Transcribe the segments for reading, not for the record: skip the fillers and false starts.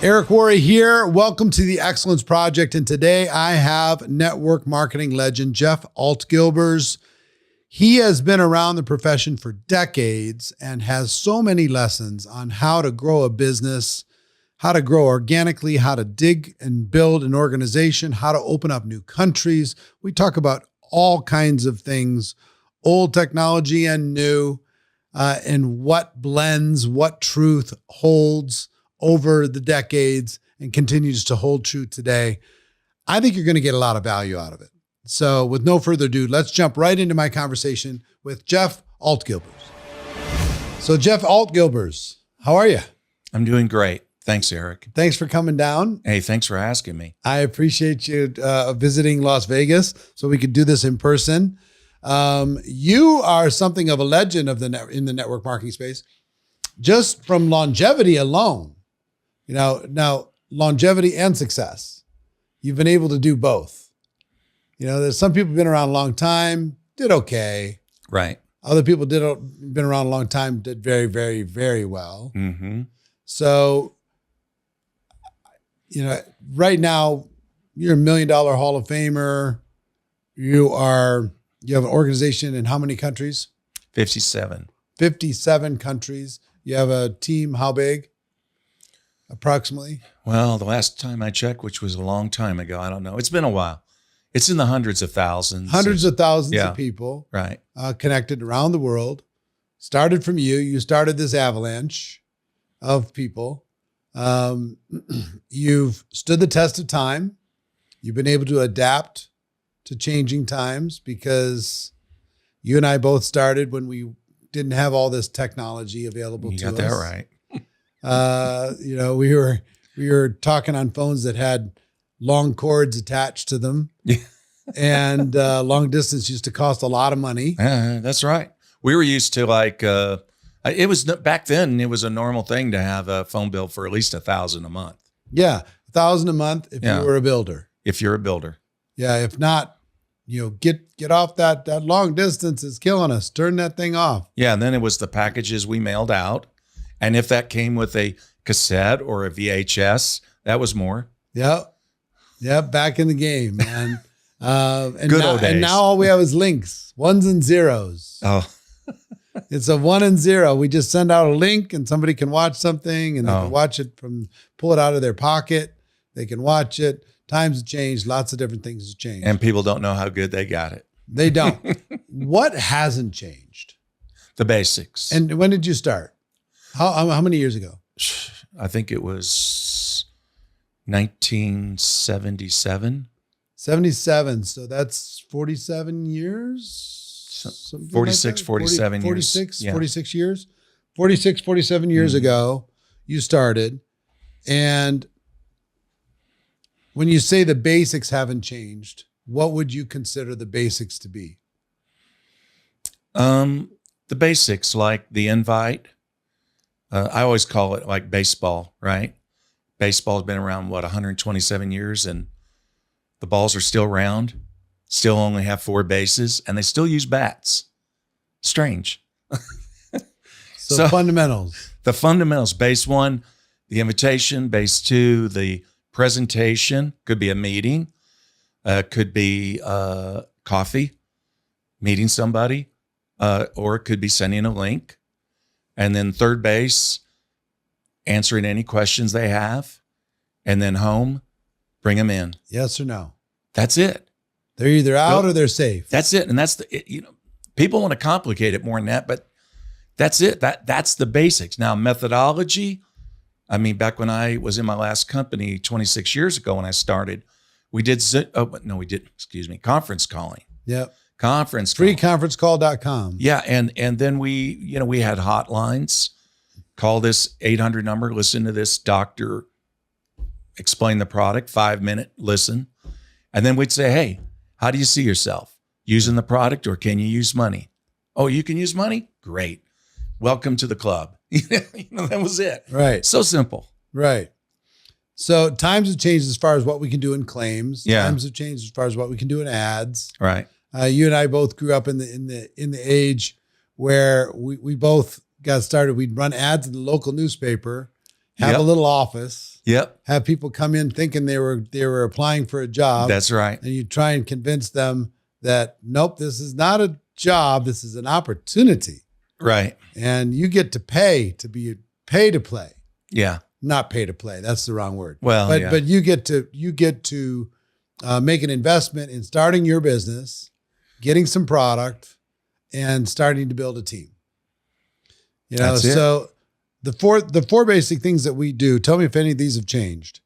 Eric Worre here. Welcome to the Excellence Project. And today I have network marketing legend Jeff Altgilbers. He has been around the profession for decades and has so many lessons on how to grow a business, how to grow organically, how to dig and build an organization, how to open up new countries. We talk about all kinds of things, old technology and new, and what blends, what truth holds over the decades and continues to hold true today. I think you're going to get a lot of value out of it. So with no further ado, let's jump right into my conversation with Jeff Altgilbers. So Jeff Altgilbers, how are you? I'm doing great. Thanks, Eric. Thanks for coming down. Hey, thanks for asking me. I appreciate you visiting Las Vegas so we could do this in person. You are something of a legend in the network marketing space, just from longevity alone. Now longevity and success. You've been able to do both. There's some people who've been around a long time, did okay. Right. Other people been around a long time, did very, very, very well. Mm-hmm. So, right now you're a $1 million Hall of Famer. You have an organization in how many countries? 57. 57 countries. You have a team, how big? Approximately? Well, the last time I checked, which was a long time ago, I don't know. It's been a while. It's in the hundreds of thousands. Hundreds of thousands of people. Right. Connected around the world. Started from you. You started this avalanche of people. You've stood the test of time. You've been able to adapt to changing times because you and I both started when we didn't have all this technology available to us. You got that right. We were talking on phones that had long cords attached to them. Yeah. And long distance used to cost a lot of money. That's right. We were used to it was back then, it was a normal thing to have a phone bill for at least $1,000 a month. Yeah. $1,000 a month if you were a builder. If you're a builder. Yeah. If not, get off that long distance is killing us. Turn that thing off. Yeah. And then it was the packages we mailed out. And if that came with a cassette or a VHS, that was more. Yep. Back in the game, man. And Good old days. And now all we have is links, ones and zeros. Oh, it's a 1 and 0. We just send out a link and somebody can watch something and they can watch it pull it out of their pocket. They can watch it. Times have changed. Lots of different things have changed. and people don't know how good they got it. They don't. What hasn't changed? The basics. And when did you start? How many years ago? I think it was 1977. 77. So that's 47 years? 46, 47 years. 46 years? 46, 47 years ago, you started. And when you say the basics haven't changed, what would you consider the basics to be? The basics, like the invite. I always call it like baseball, right? Baseball has been around, 127 years, and the balls are still round, still only have 4 bases, and they still use bats. Strange. So fundamentals. The fundamentals, base 1, the invitation, base 2, the presentation, could be a meeting, could be coffee, meeting somebody, or it could be sending a link. And then third base, answering any questions they have. And then home, bring them in. Yes or no? That's it. They're either out or they're safe. That's it. And that's people want to complicate it more than that, but that's it. That's the basics. Now, methodology, back when I was in my last company 26 years ago when I started, we did, conference calling. Yep. Freeconferencecall.com. Freeconferencecall.com. Yeah. And then we had hotlines. Call this 800 number, listen to this doctor explain the product, 5-minute listen. And then we'd say, hey, how do you see yourself? Using the product, or can you use money? Oh, you can use money? Great. Welcome to the club. That was it. Right. So simple. Right. So times have changed as far as what we can do in claims. Yeah. Times have changed as far as what we can do in ads. Right. You and I both grew up in the age where we both got started. We'd run ads in the local newspaper, have a little office, Yep. have people come in thinking they were applying for a job. That's right. And you try and convince them that, nope, this is not a job. This is an opportunity. Right. And you get to pay to play. Yeah. Not pay to play. That's the wrong word. Well, but you get to make an investment in starting your business, getting some product, and starting to build a team. You know, That's it. so the four basic things that we do. Tell me if any of these have changed.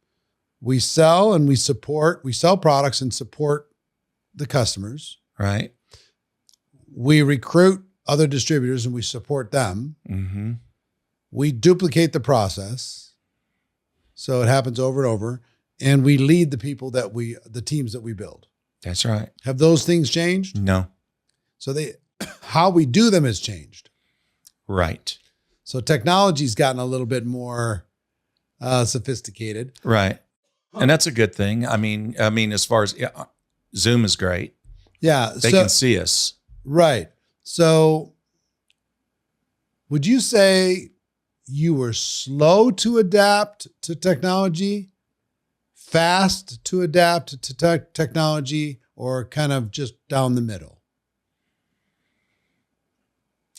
We sell and we support. We sell products and support the customers. Right. We recruit other distributors and we support them. Mm-hmm. We duplicate the process, so it happens over and over, and we lead the teams that we build. That's right. Have those things changed? No. So how we do them has changed. Right. So technology's gotten a little bit more sophisticated. Right. And that's a good thing. I mean, as far as Zoom is great. Yeah. They can see us. Right. So would you say you were slow to adapt to technology, fast to adapt to technology, or kind of just down the middle?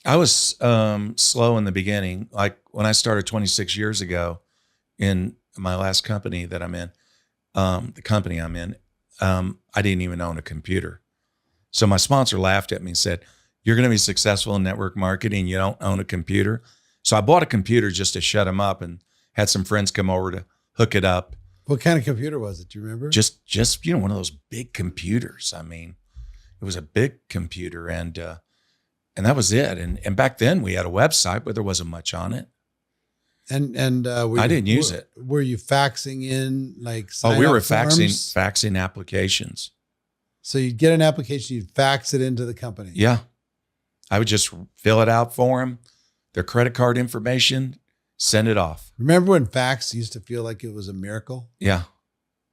I was slow in the beginning. Like when I started 26 years ago in my last company that I'm in, the company I'm in, I didn't even own a computer. So my sponsor laughed at me and said, "You're going to be successful in network marketing. You don't own a computer." So I bought a computer just to shut him up and had some friends come over to hook it up. What kind of computer was it? Do you remember? Just one of those big computers. I mean, it was a big computer, and that was it. And back then we had a website, but there wasn't much on it. And I didn't use it. Were you faxing in like? We were forms? faxing applications. So you'd get an application, you'd fax it into the company. Yeah, I would just fill it out for them, their credit card information, send it off. Remember when fax used to feel like it was a miracle? Yeah.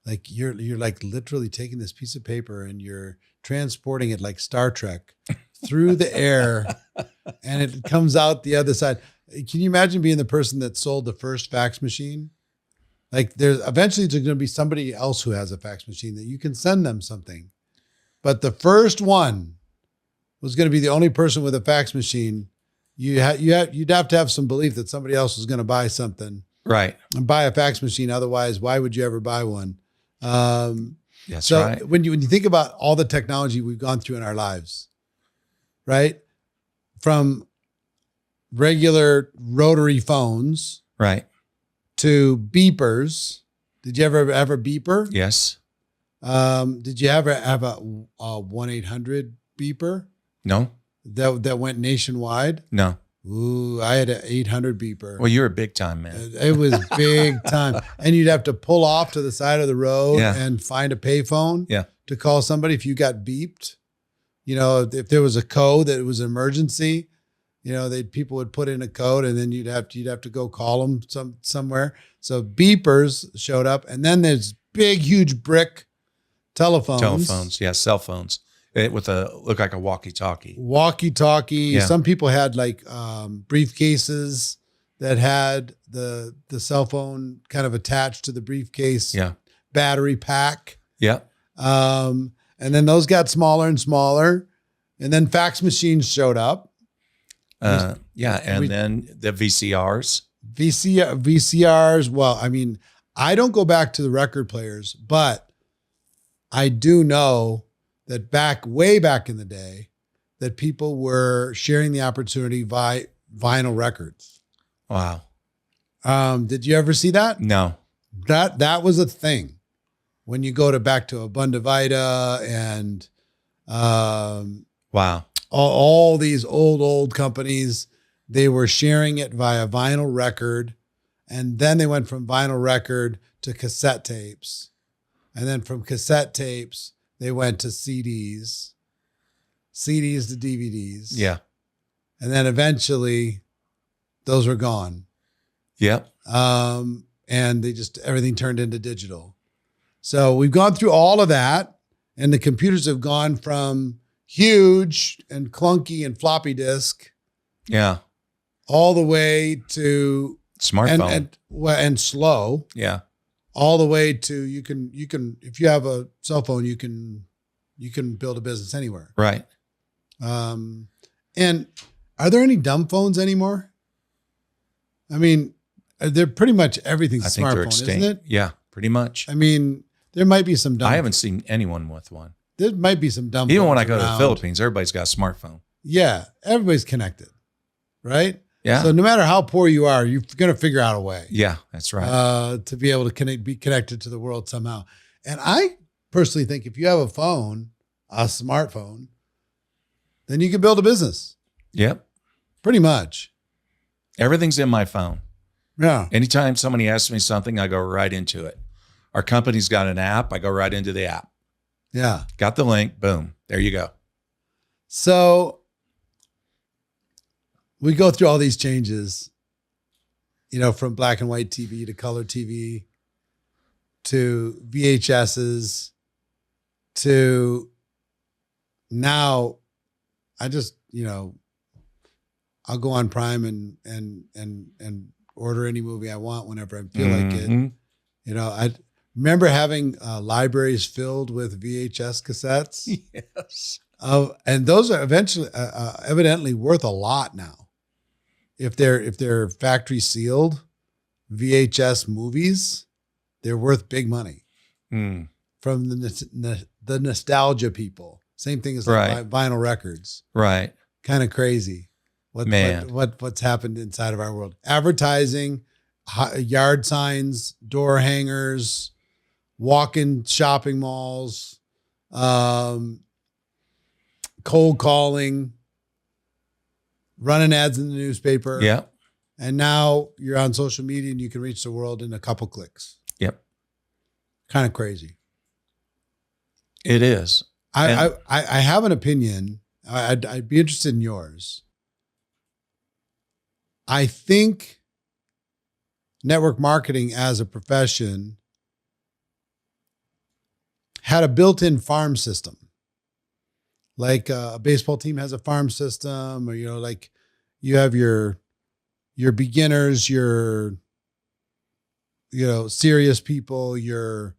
Like you're like literally taking this piece of paper and you're transporting it like Star Trek through the air, and it comes out the other side. Can you imagine being the person that sold the first fax machine? Like there's going to be somebody else who has a fax machine that you can send them something. But the first one was going to be the only person with a fax machine. You'd have to have some belief that somebody else was going to buy something. Right. And buy a fax machine. Otherwise, why would you ever buy one? That's so right. when you think about all the technology we've gone through in our lives, right? From regular rotary phones, right, to beepers. Did you ever have a beeper? Yes. Did you ever have a 1-800 beeper? No. That went nationwide? No. Ooh, I had an 800 beeper. Well, you're a big time man. It was big time. And you'd have to pull off to the side of the road and find a payphone to call somebody if you got beeped. You know, if there was a code that it was an emergency, you know, people would put in a code and then you'd have to go call them somewhere. So beepers showed up, and then there's big, huge brick telephones. Cell phones. With look like a walkie-talkie. Walkie-talkie. Yeah. Some people had like briefcases that had the cell phone kind of attached to the briefcase. Yeah. Battery pack. Yeah. And then those got smaller and smaller, and then fax machines showed up. And then the VCRs. VCRs. Well, I mean, I don't go back to the record players, but I do know that way back in the day, that people were sharing the opportunity via vinyl records. Wow. Did you ever see that? No. That was a thing. When you go back to Abunda Vita and wow, all these old companies, they were sharing it via vinyl record, and then they went from vinyl record to cassette tapes, and then from cassette tapes they went to CDs to DVDs. Yeah. And then eventually those were gone. Yep. And everything turned into digital. So we've gone through all of that, and the computers have gone from huge and clunky and floppy disk. Yeah. All the way to Smartphone. and slow, Yeah. all the way to you can if you have a cell phone, you can build a business anywhere. Right. And are there any dumb phones anymore? I mean, they're pretty much everything's I a think they're smartphone, extinct. isn't it? Yeah, pretty much. I mean, there might be some dumb. I haven't seen anyone with one. There might be some dumb. Even phones when I go to the around. Philippines, everybody's got a smartphone. Yeah, everybody's connected, right? Yeah. So no matter how poor you are, you're going to figure out a way. Yeah, that's right. To be able to be connected to the world somehow. And I personally think if you have a phone, a smartphone, then you can build a business. Yep. Pretty much. Everything's in my phone. Yeah. Anytime somebody asks me something, I go right into it. Our company's got an app. I go right into the app. Yeah. Got the link. Boom. There you go. So we go through all these changes, from black and white TV to color TV to VHSs to now I just, I'll go on Prime and order any movie I want whenever I feel like it. I remember having libraries filled with VHS cassettes. Yes. And those are evidently worth a lot now. If they're factory sealed VHS movies, they're worth big money from the nostalgia people. Same thing as like vinyl records. Right. Kind of crazy. What's happened inside of our world? Advertising, yard signs, door hangers, walk-in shopping malls, cold calling, running ads in the newspaper. Yeah. And now you're on social media and you can reach the world in a couple clicks. Yep. Kind of crazy. It is. I have an opinion. I'd be interested in yours. I think network marketing as a profession had a built-in farm system. Like a baseball team has a farm system, or, like you have your beginners, your, serious people, your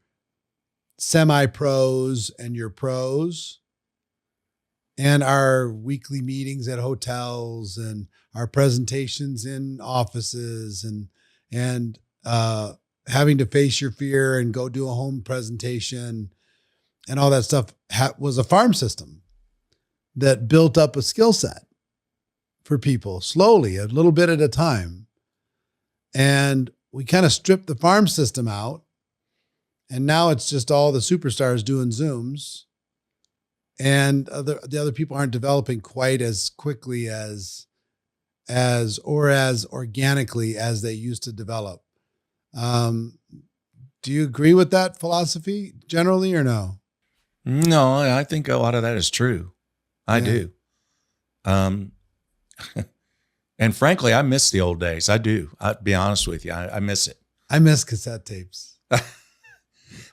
semi-pros and your pros, and our weekly meetings at hotels and our presentations in offices and having to face your fear and go do a home presentation and all that stuff was a farm system that built up a skill set for people slowly, a little bit at a time. And we kind of stripped the farm system out. And now it's just all the superstars doing Zooms. And the other people aren't developing quite as quickly as organically as they used to develop. Do you agree with that philosophy generally or no? No, I think a lot of that is true. I do. And frankly, I miss the old days. I do. I'll be honest with you. I miss it. I miss cassette tapes.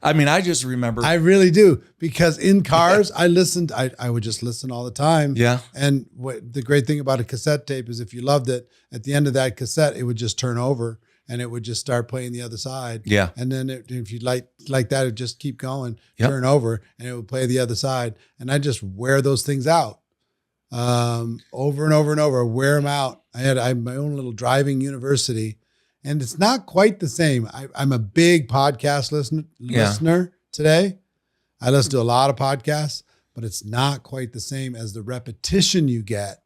I mean, I just remember. I really do, because in cars, I would just listen all the time. Yeah. And the great thing about a cassette tape is if you loved it, at the end of that cassette, it would just turn over and it would just start playing the other side. Yeah. And then if you like that, it'd just keep going, Yep. turn over, and it would play the other side. And I just wear those things out over and over and over, wear them out. I had my own little driving university. And it's not quite the same. I'm a big podcast listener today. I listen to a lot of podcasts, but it's not quite the same as the repetition you get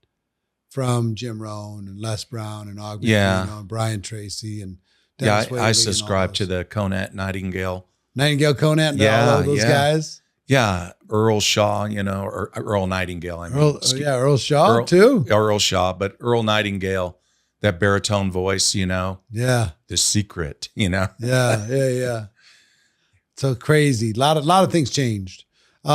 from Jim Rohn and Les Brown and Og Mandino and Brian Tracy and Dennis Whaley I subscribe to the Conant Nightingale Conant, and all of those guys. Yeah, Earl Shaw, or Earl Nightingale. I mean, Earl Shaw too. Earl Shaw, but Earl Nightingale. That baritone voice, Yeah. The secret, Yeah. So crazy. A lot of things changed. We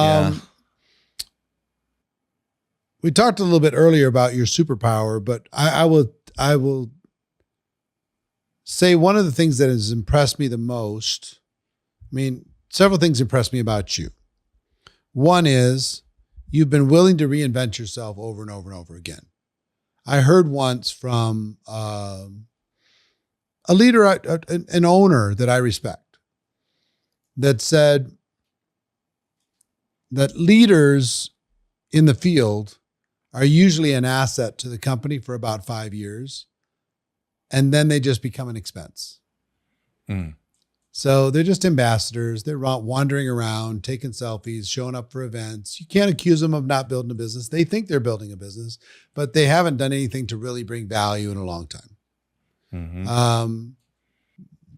talked a little bit earlier about your superpower, but I will say one of the things that has impressed me the most. I mean, several things impressed me about you. One is you've been willing to reinvent yourself over and over and over again. I heard once from a leader, an owner that I respect, that said that leaders in the field are usually an asset to the company for about 5 years, and then they just become an expense. Mm. So they're just ambassadors. They're wandering around, taking selfies, showing up for events. You can't accuse them of not building a business. They think they're building a business, but they haven't done anything to really bring value in a long time. Mm-hmm.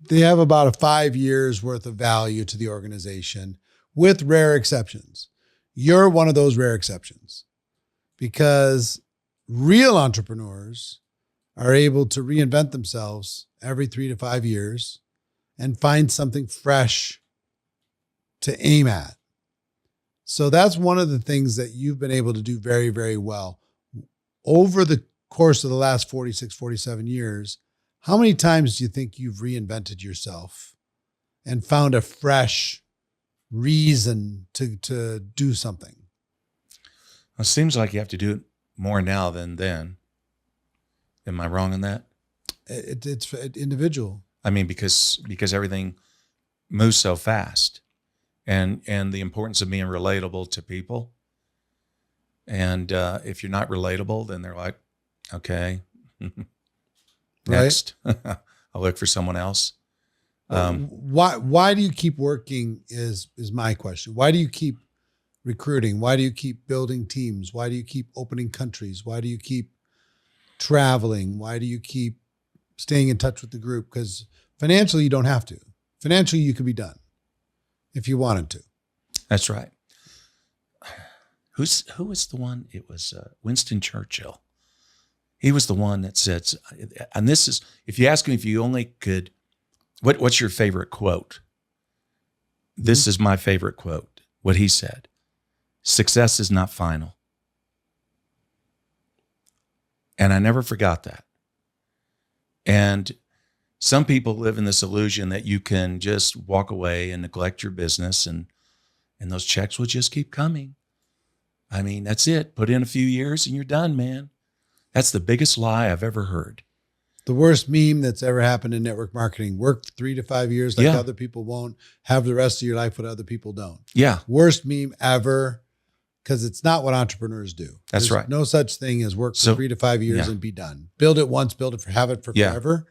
They have about 5 years worth of value to the organization, with rare exceptions. You're one of those rare exceptions, because real entrepreneurs are able to reinvent themselves every 3 to 5 years and find something fresh to aim at. So that's one of the things that you've been able to do very, very well. Over the course of the last 46, 47 years, how many times do you think you've reinvented yourself and found a fresh reason to do something? It seems like you have to do it more now than then. Am I wrong in that? It's individual. I mean, because everything moves so fast, and the importance of being relatable to people. And if you're not relatable, then they're like, okay, next, I'll look for someone else. Why do you keep working is my question. Why do you keep recruiting? Why do you keep building teams? Why do you keep opening countries? Why do you keep traveling? Why do you keep staying in touch with the group? Because financially, you don't have to. Financially, you could be done if you wanted to. That's right. Who was the one? It was Winston Churchill. He was the one that said, and this is, if you ask me if you only could, what's your favorite quote? This is my favorite quote. What he said: success is not final. And I never forgot that. And some people live in this illusion that you can just walk away and neglect your business and those checks will just keep coming. I mean, that's it. Put in a few years and you're done, man. That's the biggest lie I've ever heard. The worst meme that's ever happened in network marketing: work 3 to 5 years like other people won't, have the rest of your life what other people don't. Yeah. Worst meme ever, because it's not what entrepreneurs do. That's right. No such thing as work for 3 to 5 years and be done. Build it once, have it for forever.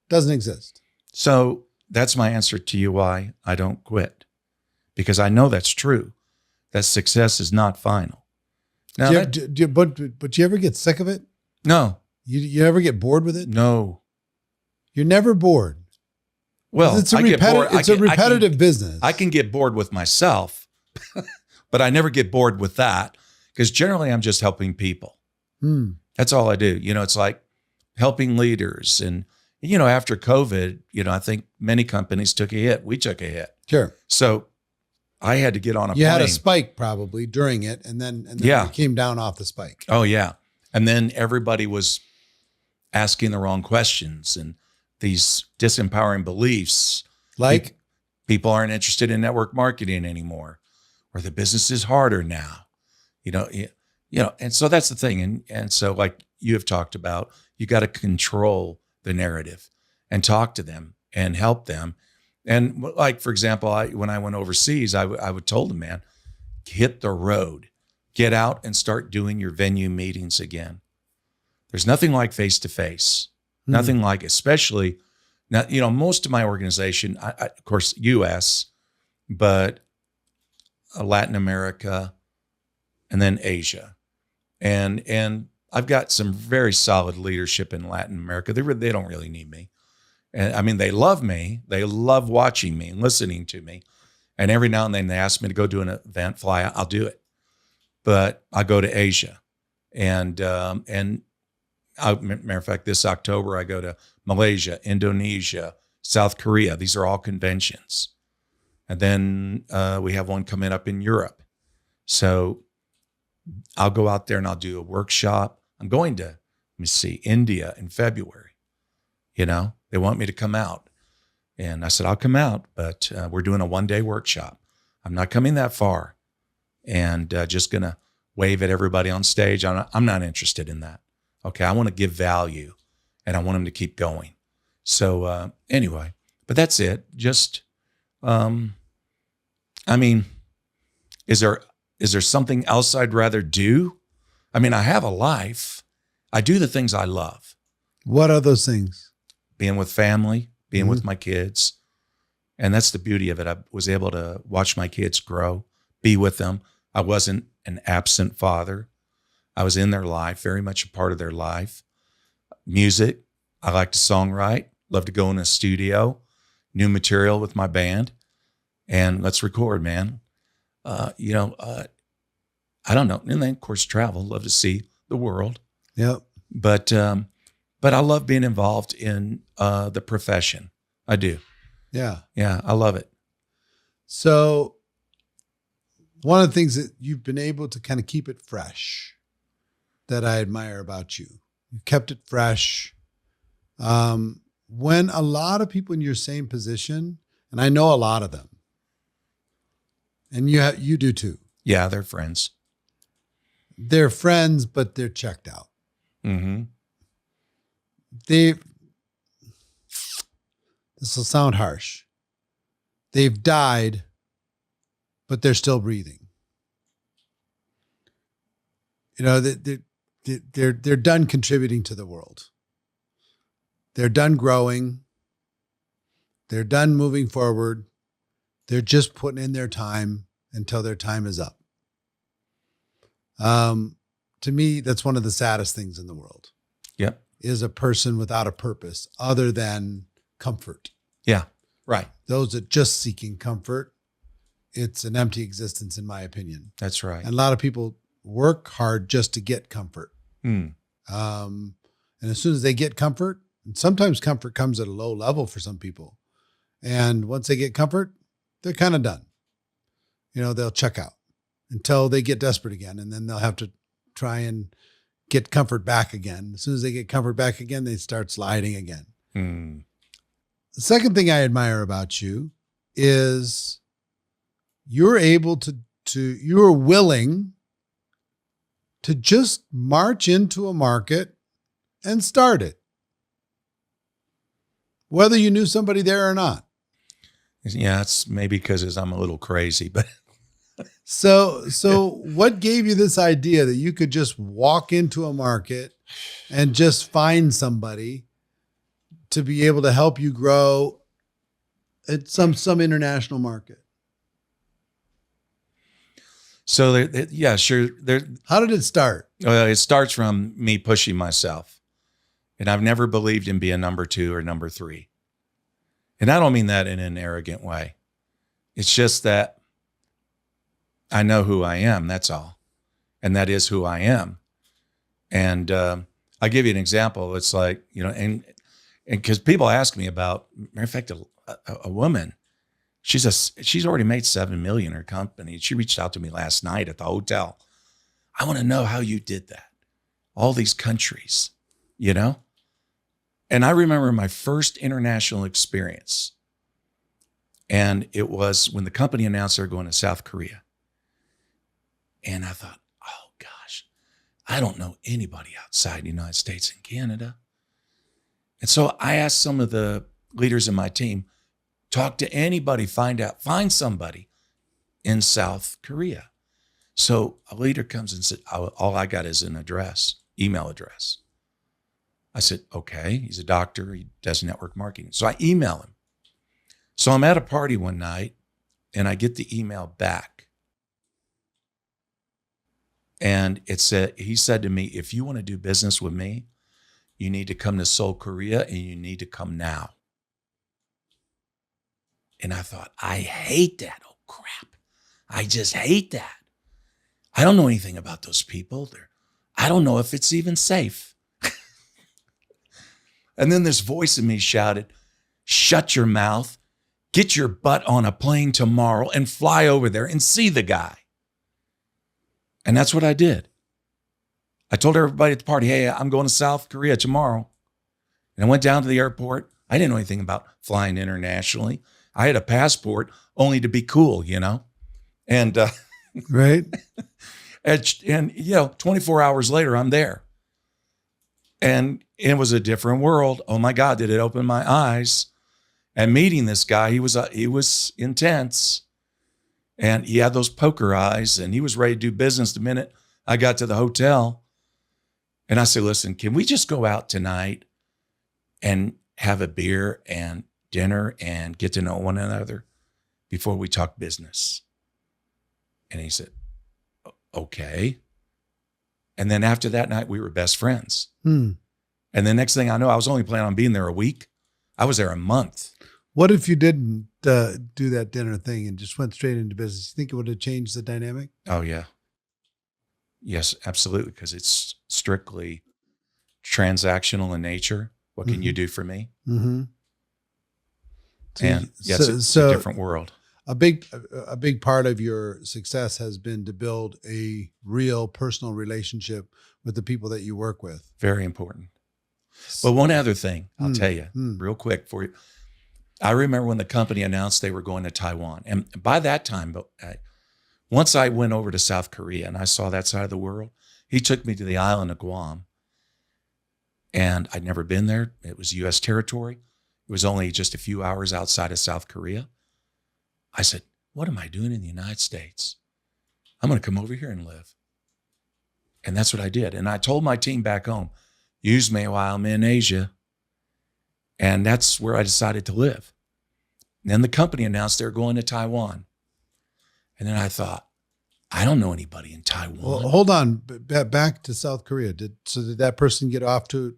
Doesn't exist. So that's my answer to you why I don't quit. Because I know that's true, that success is not final. Now, but you ever get sick of it? No. You ever get bored with it? No. You're never bored. Well, it's a repetitive business. I can get bored with myself, but I never get bored with that, because generally I'm just helping people. That's all I do. It's like helping leaders. And, after COVID, I think many companies took a hit. We took a hit. Sure. So I had to get on a plane. You had a spike probably during it, and then it came down off the spike. Oh, yeah. And then everybody was asking the wrong questions and these disempowering beliefs. Like people aren't interested in network marketing anymore, or the business is harder now, and so that's the thing. And so, like you have talked about, you got to control the narrative and talk to them and help them. And like, for example, when I went overseas, I would told them, man, hit the road, get out and start doing your venue meetings again. There's nothing like face-to-face, nothing like, especially now, most of my organization, of course, US, but Latin America, and then Asia. And I've got some very solid leadership in Latin America. They don't really need me. And I mean, they love me. They love watching me and listening to me. And every now and then they ask me to go do an event, fly out, I'll do it. But I go to Asia. And matter of fact, this October, I go to Malaysia, Indonesia, South Korea. These are all conventions. And then we have one coming up in Europe. So I'll go out there and I'll do a workshop. I'm going to, India in February. They want me to come out. And I said, I'll come out, but we're doing a 1-day workshop. I'm not coming that far and just going to wave at everybody on stage. I'm not interested in that. Okay, I want to give value and I want them to keep going. So anyway, but that's it. Just, I mean, is there something else I'd rather do? I mean, I have a life. I do the things I love. What are those things? Being with family, being with my kids. And that's the beauty of it. I was able to watch my kids grow, be with them. I wasn't an absent father. I was in their life, very much a part of their life. Music, I like to songwrite, love to go in a studio, new material with my band, and let's record, man. I don't know. And then, of course, travel, love to see the world. Yep. But I love being involved in the profession. I do. Yeah. Yeah, I love it. So one of the things that you've been able to kind of keep it fresh that I admire about you, you've kept it fresh. When a lot of people in your same position, and I know a lot of them, and you do too. Yeah, they're friends. They're friends, but they're checked out. Mm-hmm. This will sound harsh. They've died, but they're still breathing. You know, they're done contributing to the world. They're done growing. They're done moving forward. They're just putting in their time until their time is up. To me, that's one of the saddest things in the world. Yep. Is a person without a purpose other than comfort. Yeah, right. Those that just seeking comfort, it's an empty existence, in my opinion. That's right. And a lot of people work hard just to get comfort. Mm. And as soon as they get comfort, and sometimes comfort comes at a low level for some people. And once they get comfort, they're kind of done. You know, they'll check out until they get desperate again. And then they'll have to try and get comfort back again. As soon as they get comfort back again, they start sliding again. Mm. The second thing I admire about you is you're able you're willing to just march into a market and start it, whether you knew somebody there or not. Yeah, it's maybe because I'm a little crazy, but So what gave you this idea that you could just walk into a market and just find somebody to be able to help you grow at some international market? so yeah, sure. How did it start? It starts from me pushing myself, and I've never believed in being number 2 or number 3. And I don't mean that in an arrogant way. It's just that I know who I am. That's all. And that is who I am. And I'll give you an example. It's like, you know, and because people ask me about, matter of fact, a woman, she's already made $7 million in her company. She reached out to me last night at the hotel. I want to know how you did that. All these countries, you know? And I remember my first international experience. And it was when the company announced they're going to South Korea. And I thought, oh gosh, I don't know anybody outside the United States and Canada. And so I asked some of the leaders in my team, talk to anybody, find somebody in South Korea. So a leader comes and said, all I got is an address, email address. I said, okay, he's a doctor, he does network marketing. So I email him. So I'm at a party one night and I get the email back. And he said to me, if you want to do business with me, you need to come to Seoul, Korea, and you need to come now. And I thought, I hate that. Oh, crap. I just hate that. I don't know anything about those people. I don't know if it's even safe. And then this voice in me shouted, shut your mouth, get your butt on a plane tomorrow and fly over there and see the guy. And that's what I did. I told everybody at the party, hey, I'm going to South Korea tomorrow. And I went down to the airport. I didn't know anything about flying internationally. I had a passport only to be cool, you know? And Right. and you know, 24 hours later, I'm there. And it was a different world. Oh my God, did it open my eyes. And meeting this guy, he was intense. And he had those poker eyes, and he was ready to do business the minute I got to the hotel. And I said, listen, can we just go out tonight and have a beer and dinner and get to know one another before we talk business? And he said, okay. And then after that night, we were best friends. And the next thing I know, I was only planning on being there a week. I was there a month. What if you didn't do that dinner thing and just went straight into business? You think it would have changed the dynamic? Oh, yeah. Yes, absolutely. Because it's strictly transactional in nature. What can you do for me? Mm-hmm. And yes, it's a different world. A big part of your success has been to build a real personal relationship with the people that you work with. Very important. But one other thing I'll tell you real quick for you. I remember when the company announced they were going to Taiwan. And by that time, once I went over to South Korea and I saw that side of the world, he took me to the island of Guam. And I'd never been there. It was U.S. territory. It was only just a few hours outside of South Korea. I said, what am I doing in the United States? I'm going to come over here and live. And that's what I did. And I told my team back home, use me while I'm in Asia. And that's where I decided to live. And then the company announced they were going to Taiwan. And then I thought, I don't know anybody in Taiwan. Well, hold on. Back to South Korea. Did that person get off to,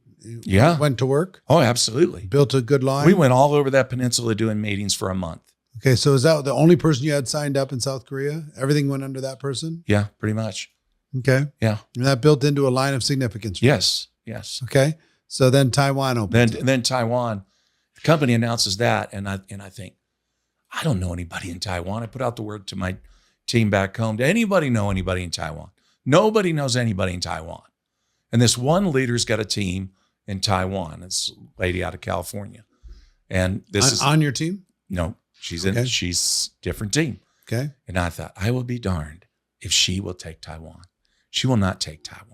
went to work? Oh, absolutely. Built a good line? We went all over that peninsula doing meetings for a month. Okay, so is that the only person you had signed up in South Korea? Everything went under that person? Yeah, pretty much. Okay. Yeah. And that built into a line of significance. Yes. Okay. So then Taiwan opened. Then Taiwan, the company announces that, and I think, I don't know anybody in Taiwan. I put out the word to my team back home. Does anybody know anybody in Taiwan? Nobody knows anybody in Taiwan. And this one leader's got a team in Taiwan. It's a lady out of California. And this is on your team? No, she's different team. Okay. And I thought, I will be darned if she will take Taiwan. She will not take Taiwan.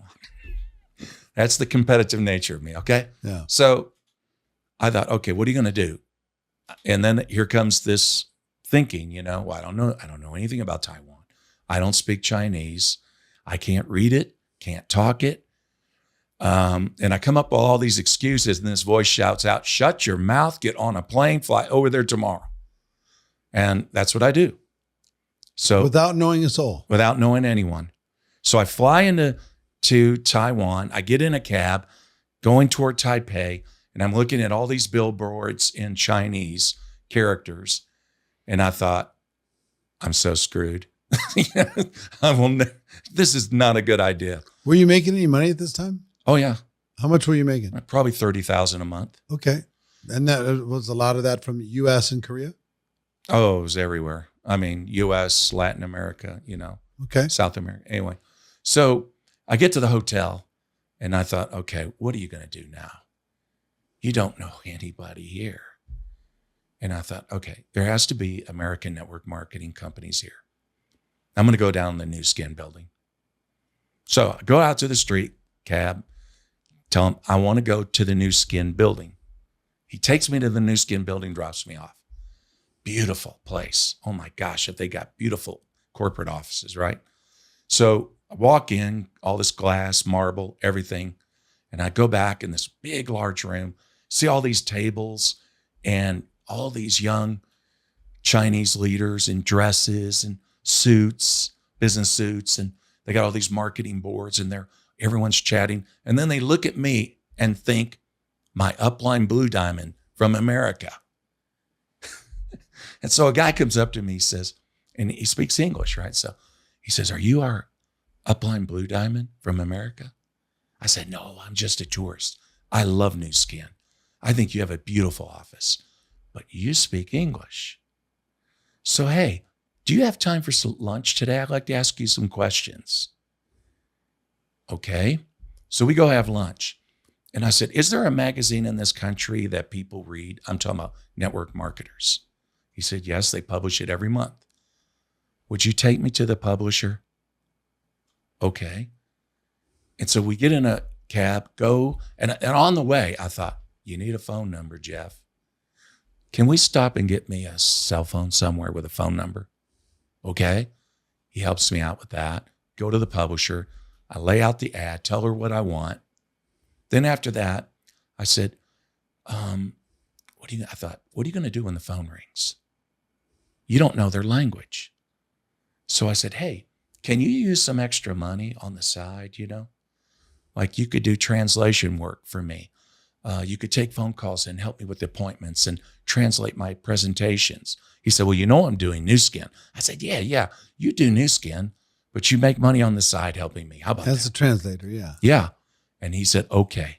That's the competitive nature of me. Okay. Yeah. So I thought, okay, what are you going to do? And then here comes this thinking, well, I don't know anything about Taiwan. I don't speak Chinese. I can't read it, can't talk it. And I come up with all these excuses, and this voice shouts out, shut your mouth, get on a plane, fly over there tomorrow. And that's what I do. So without knowing a soul. Without knowing anyone. So I fly into Taiwan. I get in a cab going toward Taipei, and I'm looking at all these billboards in Chinese characters. And I thought, I'm so screwed. This is not a good idea. Were you making any money at this time? Oh, yeah. How much were you making? Probably $30,000 a month. Okay. And that was a lot of that from U.S. and Korea? Oh, it was everywhere. I mean, U.S., Latin America, Okay. South America. Anyway, so I get to the hotel, and I thought, okay, what are you going to do now? You don't know anybody here. And I thought, okay, there has to be American network marketing companies here. I'm going to go down the New Skin building. So I go out to the street, cab, tell him I want to go to the New Skin building. He takes me to the New Skin building, drops me off. Beautiful place. Oh my gosh, if they got beautiful corporate offices, right? So I walk in, all this glass, marble, everything. And I go back in this big, large room, see all these tables and all these young Chinese leaders in dresses and suits, business suits. And they got all these marketing boards, and everyone's chatting. And then they look at me and think, my upline blue diamond from America. And so a guy comes up to me, says, and he speaks English, right? So he says, are you our upline blue diamond from America? I said, no, I'm just a tourist. I love New Skin. I think you have a beautiful office, but you speak English. So, hey, do you have time for some lunch today? I'd like to ask you some questions. Okay. So we go have lunch. And I said, is there a magazine in this country that people read? I'm talking about network marketers. He said, yes, they publish it every month. Would you take me to the publisher? Okay. And so we get in a cab, go. And on the way, I thought, you need a phone number, Jeff. Can we stop and get me a cell phone somewhere with a phone number? Okay. He helps me out with that. Go to the publisher. I lay out the ad, tell her what I want. Then after that, I said, what are you going to do when the phone rings? You don't know their language. So I said, hey, can you use some extra money on the side, Like you could do translation work for me. You could take phone calls and help me with the appointments and translate my presentations. He said, well, I'm doing New Skin. I said, yeah, you do New Skin, but you make money on the side helping me. How about that? As a translator, yeah. Yeah. And he said, okay.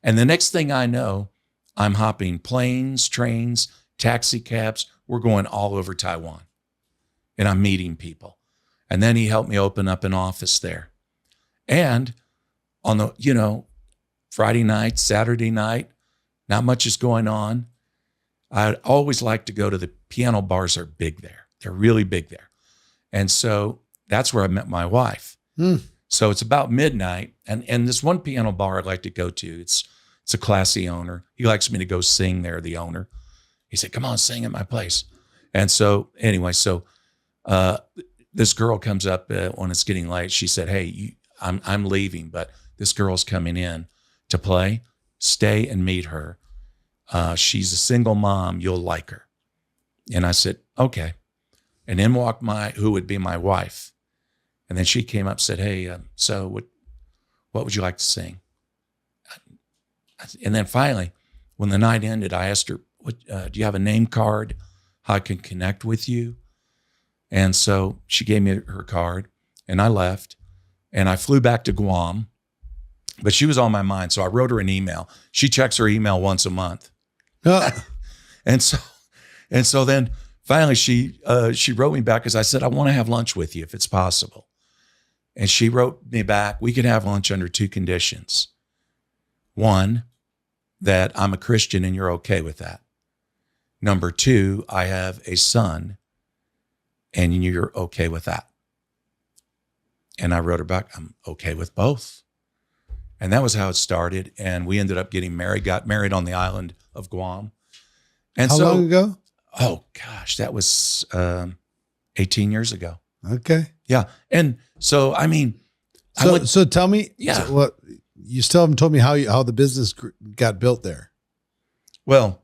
And the next thing I know, I'm hopping planes, trains, taxi cabs. We're going all over Taiwan. And I'm meeting people. And then he helped me open up an office there. And on the, Friday night, Saturday night, not much is going on. I always like to go to the piano bars. Are big there. They're really big there. And so that's where I met my wife. So it's about midnight. And this one piano bar I like to go to, it's a classy owner. He likes me to go sing there, the owner. He said, come on, sing at my place. And so anyway, this girl comes up when it's getting late. She said, hey, I'm leaving, but this girl's coming in to play. Stay and meet her. She's a single mom. You'll like her. And I said, okay. And then walked who would be my wife. And then she came up and said, hey, so what would you like to sing? And then finally, when the night ended, I asked her, do you have a name card? How I can connect with you? And so she gave me her card and I left and I flew back to Guam, but she was on my mind. So I wrote her an email. She checks her email once a month. And so then finally she wrote me back because I said, I want to have lunch with you if it's possible. And she wrote me back, we can have lunch under two conditions. One, that I'm a Christian and you're okay with that. Number two, I have a son and you're okay with that. And I wrote her back, I'm okay with both. And that was how it started. And we ended up getting married, got married on the island of Guam. And How long ago? Oh gosh, that was 18 years ago. Okay. Yeah. And so, I mean, so tell me, yeah. So what you still haven't told me how the business got built there. Well,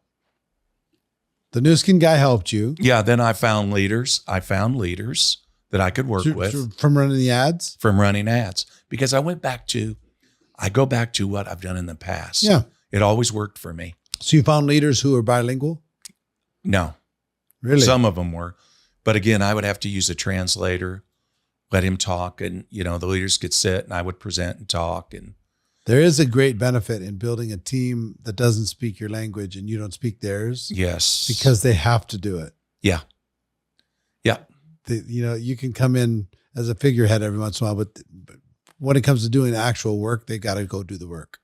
the New Skin guy helped you. Yeah. Then I found leaders. That I could work with. From running the ads? From running ads. Because I go back to what I've done in the past. Yeah. It always worked for me. So you found leaders who are bilingual? No. Really? Some of them were. But again, I would have to use a translator, let him talk, and the leaders could sit and I would present and talk. And there is a great benefit in building a team that doesn't speak your language and you don't speak theirs. Yes. Because they have to do it. Yeah. Yeah. You can come in as a figurehead every once in a while, but when it comes to doing actual work, they got to go do the work.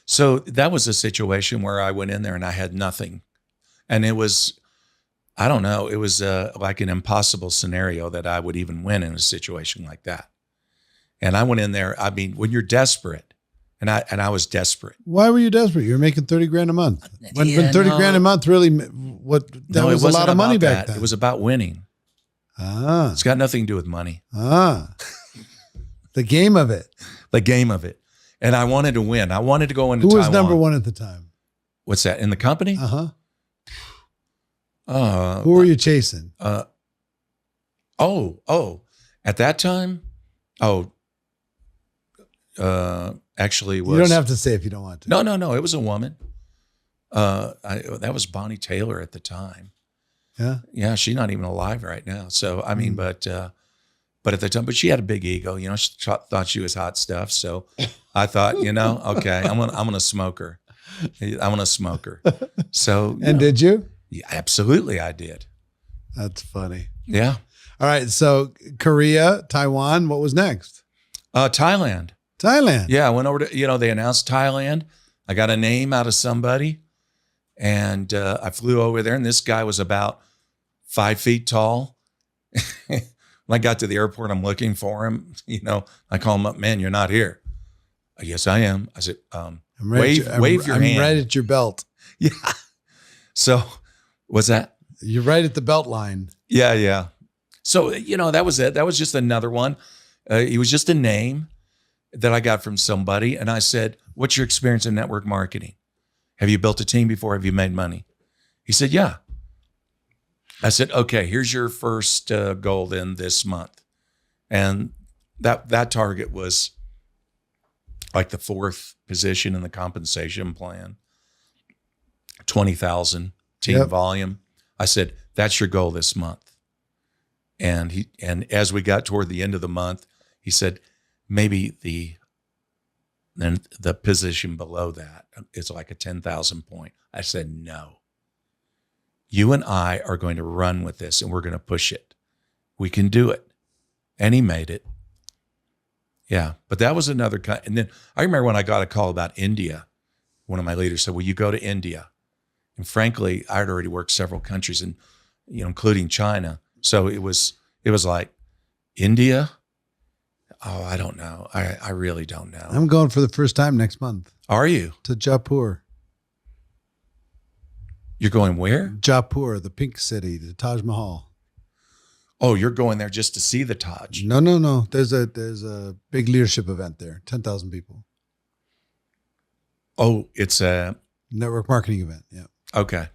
So that was a situation where I went in there and I had nothing. And it was, I don't know, it was like an impossible scenario that I would even win in a situation like that. And I went in there, I mean, when you're desperate, and I was desperate. Why were you desperate? You were making $30,000 a month. When $30,000 a month really, that was a lot of money back then. It was about winning. It's got nothing to do with money. The game of it. The game of it. And I wanted to win. I wanted to go into Taiwan. Who was number one at the time? What's that? In the company? Who were you chasing? At that time? Actually it was. You don't have to say if you don't want to. No. It was a woman. That was Bonnie Taylor at the time. Yeah. Yeah. She's not even alive right now. So, I mean, but at the time, but she had a big ego, she thought she was hot stuff. So I thought, okay, I'm going to smoke her. I'm going to smoke her. So, did you? Yeah, absolutely. I did. That's funny. Yeah. All right. So Korea, Taiwan, what was next? Thailand. Yeah. I went over to, they announced Thailand. I got a name out of somebody and I flew over there and this guy was about 5 feet tall. When I got to the airport, I'm looking for him. I call him up, man, you're not here. Yes, I am. I said, I'm right wave your hand. I'm right at your belt. Yeah. So what's that? You're right at the belt line. Yeah, yeah. So, that was it. That was just another one. It was just a name that I got from somebody. And I said, what's your experience in network marketing? Have you built a team before? Have you made money? He said, yeah. I said, okay, here's your first goal then this month. And that target was like the 4th position in the compensation plan, 20,000 team volume. I said, that's your goal this month. And as we got toward the end of the month, he said, maybe the position below that is like a 10,000 point. I said, no, you and I are going to run with this and we're going to push it. We can do it. And he made it. Yeah. But that was another kind. And then I remember when I got a call about India, one of my leaders said, will you go to India? And frankly, I had already worked several countries and, including China. So it was like India. Oh, I don't know. I really don't know. I'm going for the first time next month. Are you? To Jaipur. You're going where? Jaipur, the pink city, the Taj Mahal. Oh, you're going there just to see the Taj? No. There's a big leadership event there. 10,000 people. Oh, it's a network marketing event. Yeah. Okay.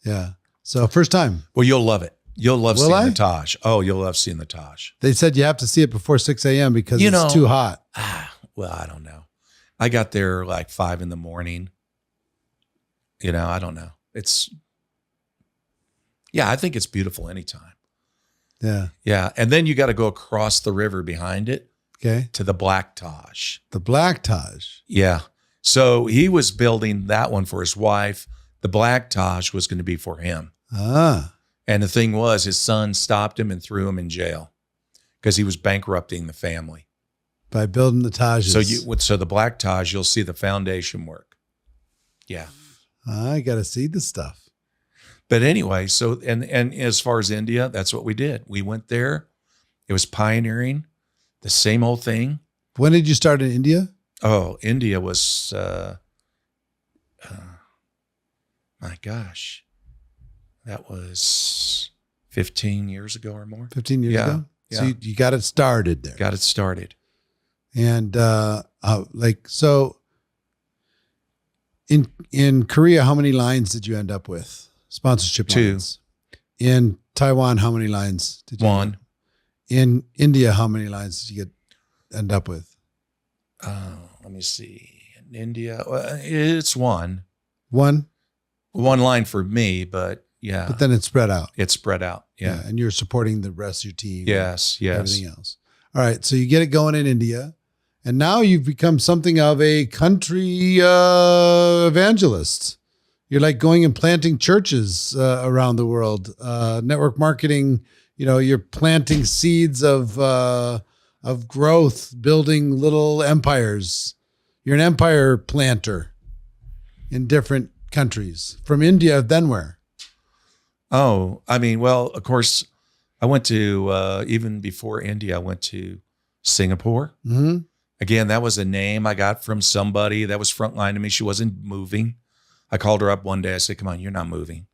Yeah. So first time. Well, you'll love it. You'll love seeing the Taj. Oh, you'll love seeing the Taj. They said you have to see it before 6 a.m. because it's too hot. Well, I don't know. I got there like 5 a.m. I don't know. I think it's beautiful anytime. Yeah. Yeah. And then you got to go across the river behind it. Okay. To the Black Taj. The Black Taj. Yeah. So he was building that one for his wife. The Black Taj was going to be for him. Ah. And the thing was, his son stopped him and threw him in jail because he was bankrupting the family. By building the Tajes. So the Black Taj, you'll see the foundation work. Yeah. I got to see the stuff. But anyway, so, and as far as India, that's what we did. We went there. It was pioneering the same old thing. When did you start in India? Oh, India was, my gosh, that was 15 years ago or more. 15 years ago? Yeah. So you got it started there. Got it started. And so in Korea, how many lines did you end up with? Sponsorship 2. lines. In Taiwan, how many lines did you 1. In India, how many lines did you end up with? Let me see. In India, it's 1. 1? 1 line for me, but yeah. But then it's spread out. It's spread out. Yeah. And you're supporting the rest of your team. Yes. Everything else. All right. So you get it going in India. And now you've become something of a country evangelist. You're like going and planting churches around the world. Network marketing, you're planting seeds of growth, building little empires. You're an empire planter in different countries. From India, then where? Oh, of course, I went to, even before India, I went to Singapore. Mm-hmm. Again, that was a name I got from somebody that was frontline to me. She wasn't moving. I called her up one day. I said, come on, you're not moving.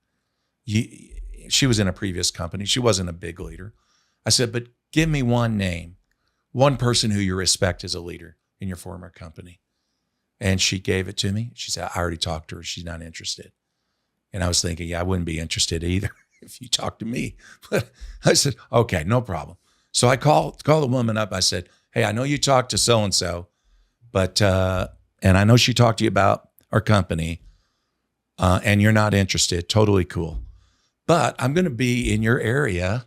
She was in a previous company. She wasn't a big leader. I said, but give me one name, one person who you respect as a leader in your former company. And she gave it to me. She said, I already talked to her. She's not interested. And I was thinking, I wouldn't be interested either if you talked to me. But I said, okay, no problem. So I called the woman up. I said, hey, I know you talked to so-and-so, but, and I know she talked to you about our company, and you're not interested. Totally cool. But I'm going to be in your area.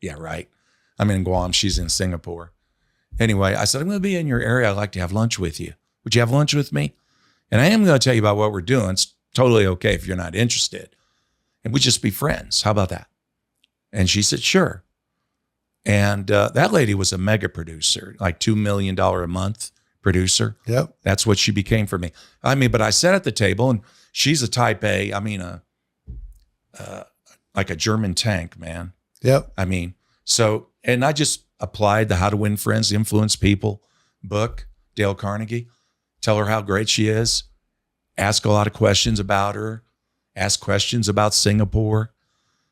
Yeah, right. I'm in Guam. She's in Singapore. Anyway, I said, I'm going to be in your area. I'd like to have lunch with you. Would you have lunch with me? And I am going to tell you about what we're doing. It's totally okay if you're not interested. And we just be friends. How about that? And she said, sure. And that lady was a mega producer, like $2 million a month producer. Yep. That's what she became for me. But I sat at the table and she's a type A, like a German tank, man. Yep. So, and I just applied the How to Win Friends, Influence People book Dale Carnegie. Tell her how great she is. Ask a lot of questions about her. Ask questions about Singapore.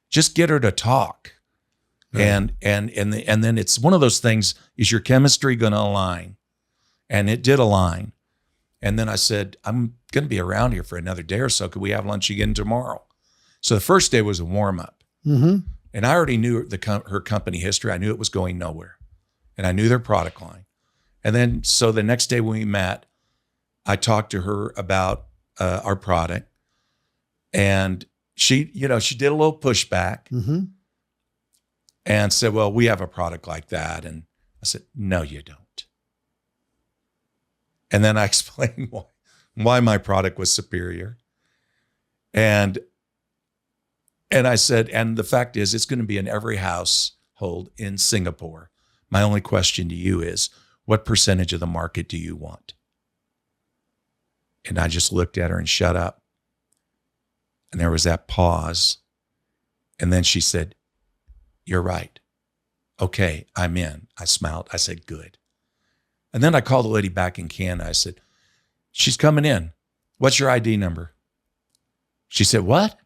Just get her to talk. Right. And then it's one of those things, is your chemistry going to align? And it did align. And then I said, I'm going to be around here for another day or so. Could we have lunch again tomorrow? So the first day was a warm-up. Mm-hmm. And I already knew her company history. I knew it was going nowhere. And I knew their product line. And then, so the next day when we met, I talked to her about our product. And she did a little pushback. Mm-hmm. And said, well, we have a product like that. And I said, no, you don't. And then I explained why my product was superior. And I said, and the fact is, it's going to be in every household in Singapore. My only question to you is, what percentage of the market do you want? And I just looked at her and shut up. And there was that pause. And then she said, you're right. Okay, I'm in. I smiled. I said, good. And then I called the lady back in Canada. I said, she's coming in. What's your ID number? She said, what?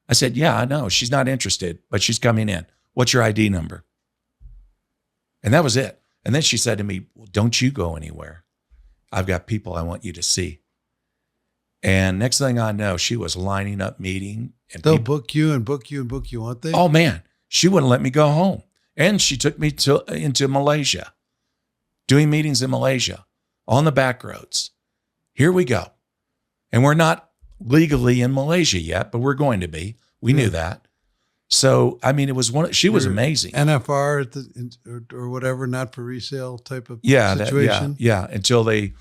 I said, yeah, I know. She's not interested, but she's coming in. What's your ID number? And that was it. And then she said to me, well, don't you go anywhere. I've got people I want you to see. And next thing I know, she was lining up meeting. And they'll book you and book you and book you, won't they? Oh, man. She wouldn't let me go home. And she took me into Malaysia, doing meetings in Malaysia on the back roads. Here we go. And we're not legally in Malaysia yet, but we're going to be. We knew that. So, I mean, it was she was amazing. NFR or whatever, not for resale type of situation. Yeah. Until they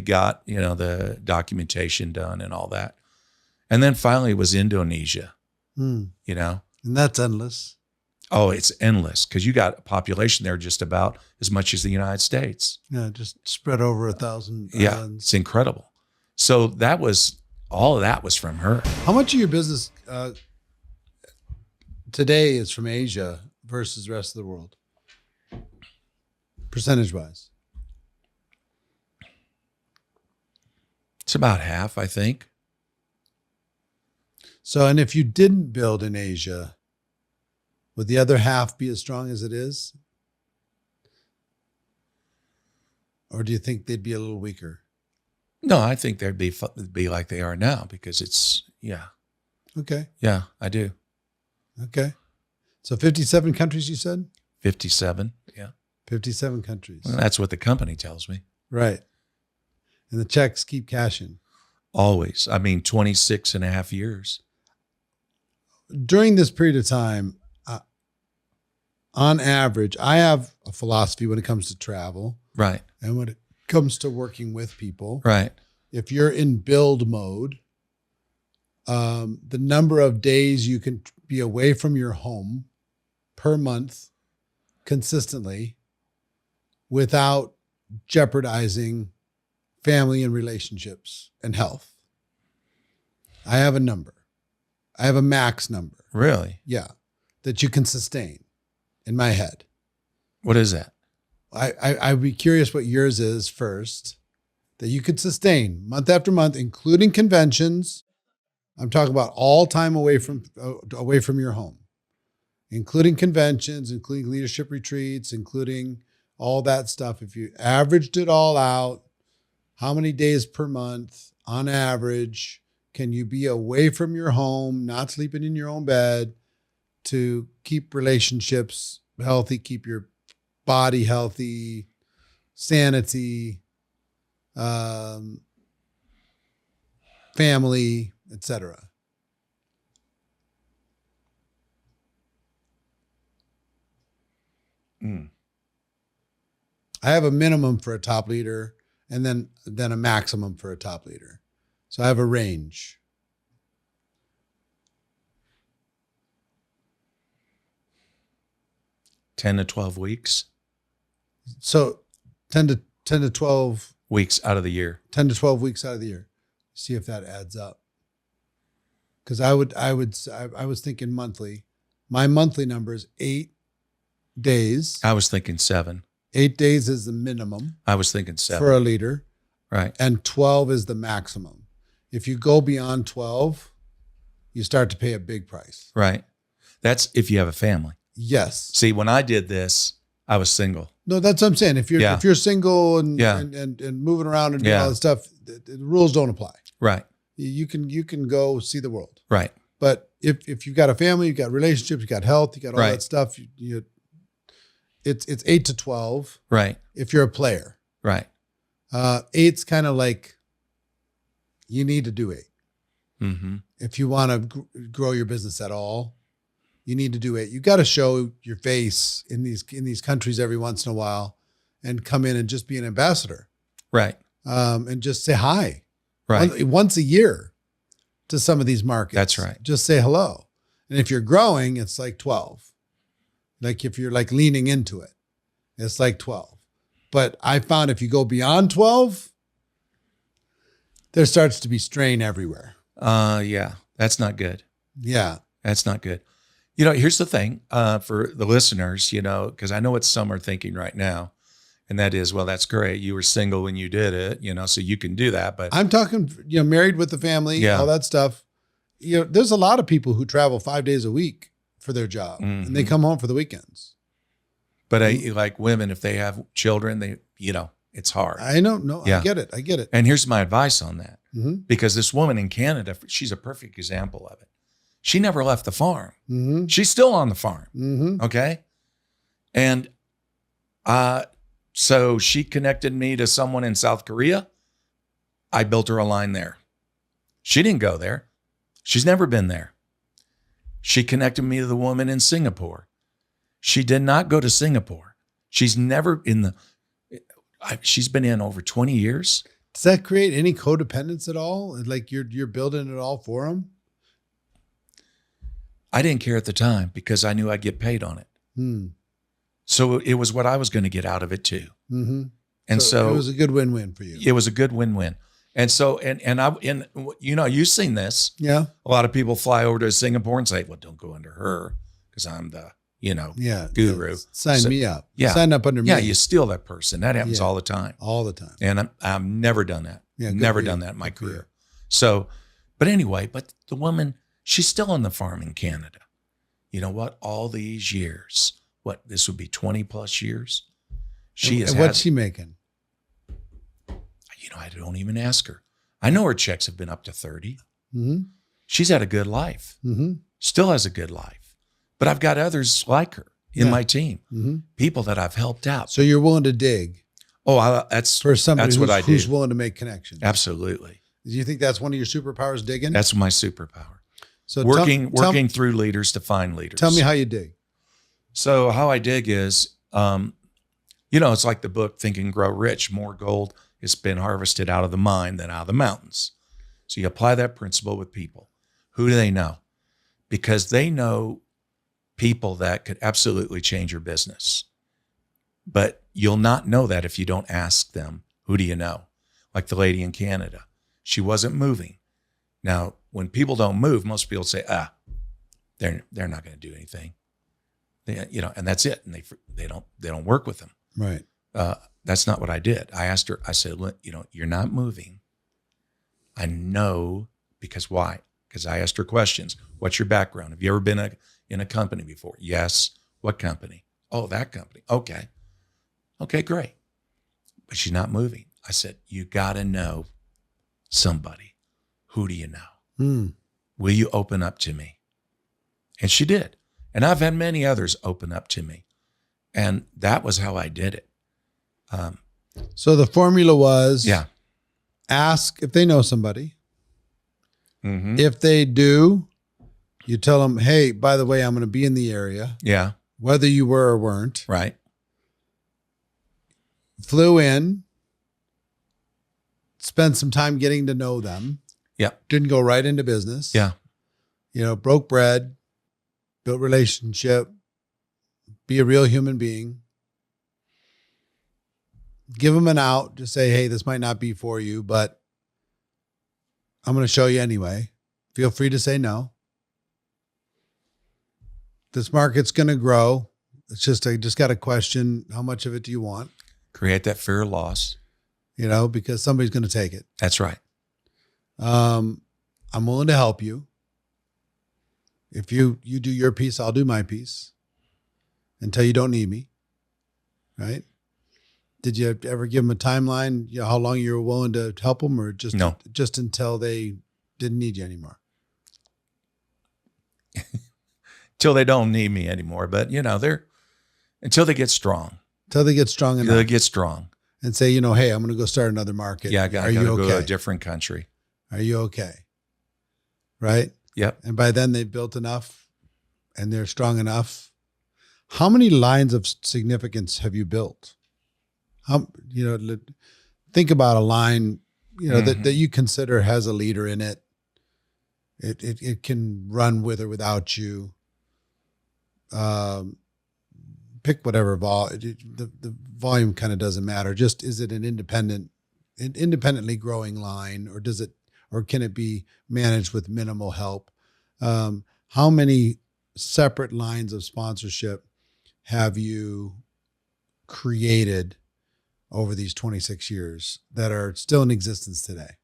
got, the documentation done and all that. And then finally it was Indonesia, And that's endless. Oh, it's endless because you got a population there just about as much as the United States. Yeah, just spread over 1,000 islands. Yeah, it's incredible. So all of that was from her. How much of your business today is from Asia versus the rest of the world? Percentage-wise? It's about half, I think. So, and if you didn't build in Asia, would the other half be as strong as it is? Or do you think they'd be a little weaker? No, I think they'd be like they are now because Okay. Yeah, I do. Okay. So 57 countries, you said? 57, yeah. 57 countries. Well, that's what the company tells me. Right. And the checks keep cashing. Always. I mean, 26 and a half years. During this period of time, on average, I have a philosophy when it comes to travel. Right. And when it comes to working with people. Right. If you're in build mode, the number of days you can be away from your home per month consistently without jeopardizing family and relationships and health. I have a number. I have a max number. Really? Yeah. That you can sustain in my head. What is that? I'd be curious what yours is first, that you could sustain month after month, including conventions. I'm talking about all time away from your home, including conventions, including leadership retreats, including all that stuff. If you averaged it all out, how many days per month on average can you be away from your home, not sleeping in your own bed, to keep relationships healthy, keep your body healthy, sanity, family, etc.? I have a minimum for a top leader and then a maximum for a top leader. So I have a range. $10 to 12 weeks. So 10 to 12 weeks out of the year. 10 to 12 weeks out of the year. See if that adds up. Because I was thinking monthly. My monthly number is 8 days. I was thinking 7. 8 days is the minimum I was thinking 7. for a leader, Right. and 12 is the maximum. If you go beyond 12, you start to pay a big price. Right. That's if you have a family. Yes. See, when I did this, I was single. No, that's what I'm saying. If you're single and Yeah. and moving around and doing Yeah. all that stuff, the rules don't apply. Right. You can go see the world. Right. But if you've got a family, you've got relationships, you've got health, you got all Right. that stuff, it's 8 to 12 Right. if you're a player. Right. 8's kind of like you need to do 8. Mm-hmm. If you want to grow your business at all, you need to do 8. You got to show your face in these countries every once in a while and come in and just be an ambassador. Right. And just say hi. Right. Once a year to some of these markets. That's right. Just say hello. And if you're growing, it's like 12. Like if you're like leaning into it, it's like 12. But I found if you go beyond 12, there starts to be strain everywhere. Yeah. That's not good. Yeah. That's not good. You know, here's the thing for the listeners, you know, because I know what some are thinking right now. And that is, well, that's great. You were single when you did it, you know, so you can do that. But I'm talking, married with the family, Yeah. all that stuff. There's a lot of people who travel 5 days a week for their job and they come home for the weekends. But like women, if they have children, they, it's hard. I know. No, Yeah. I get it. And here's my advice on that. Mm-hmm. Because this woman in Canada, she's a perfect example of it. She never left the farm. Mm-hmm. She's still on the farm. Mm-hmm. Okay. And so she connected me to someone in South Korea. I built her a line there. She didn't go there. She's never been there. She connected me to the woman in Singapore. She did not go to Singapore. She's never she's been in over 20 years. Does that create any codependence at all? Like you're building it all for them? I didn't care at the time because I knew I'd get paid on it. Hmm. So it was what I was going to get out of it too. Mm-hmm. And so it was a good win-win for you. it was a good win-win. And so, you've seen this. Yeah. A lot of people fly over to Singapore and say, well, don't go under her because I'm the, Yeah. guru. Sign me up. Yeah. Sign up under me. Yeah, you steal that person. That happens Yeah. all the time. All the time. And I've never done that. Yeah, good Never for you. done that in my Good for you. career. So, but anyway, but the woman, she's still on the farm in Canada. You know what? All these years, this would be 20 plus years. And what's she making? I don't even ask her. I know her checks have been up to 30. Mm-hmm. She's had a good life. Mm-hmm. Still has a good life. But I've got others like her in Yeah. my team, Mm-hmm. people that I've helped out. So you're willing to dig That's for somebody that's what I who's do. willing to make connections. Absolutely. Do you think that's one of your superpowers, digging? That's my superpower. So Working through leaders to find leaders. Tell me how you dig. So how I dig is, it's like the book Think and Grow Rich. More gold has been harvested out of the mine than out of the mountains. So you apply that principle with people. Who do they know? Because they know people that could absolutely change your business. But you'll not know that if you don't ask them, who do you know? Like the lady in Canada. She wasn't moving. Now, when people don't move, most people say, they're not going to do anything. And that's it. And they don't work with them. Right. That's not what I did. I asked her, I said, look, you're not moving. I know, because why? Because I asked her questions. What's your background? Have you ever been in a company before? Yes. What company? Oh, that company. Okay. Okay, great. But she's not moving. I said, you got to know somebody. Who do you know? Hmm. Will you open up to me? And she did. And I've had many others open up to me. And that was how I did it. So the formula was ask if they know somebody. Mm-hmm. If they do, you tell them, hey, by the way, I'm going to be in the area, Yeah. whether you were or weren't. Right. Flew in, spent some time getting to know them. Yeah. Didn't go right into business. Yeah. Broke bread, built relationship, be a real human being. Give them an out. Just say, hey, this might not be for you, but I'm going to show you anyway. Feel free to say no. This market's going to grow. It's just, I just got a question. How much of it do you want? Create that fear of loss. Because somebody's going to take it. That's right. I'm willing to help you. If you do your piece, I'll do my piece until you don't need me. Right? Did you ever give them a timeline? How long you were willing to help them, or just until they didn't need you anymore? Till they don't need me anymore. But until they get strong. Until they get strong enough. Until they get strong. And say, hey, I'm going to go start another market. Yeah, I got to go to a different country. Are you okay? Right? Yep. And by then they've built enough and they're strong enough. How many lines of significance have you built? Think about a line, that you consider has a leader in it. It can run with or without you. Pick whatever the volume kind of doesn't matter. Just, is it an independently growing line, or can it be managed with minimal help? How many separate lines of sponsorship have you created over these 26 years that are still in existence today?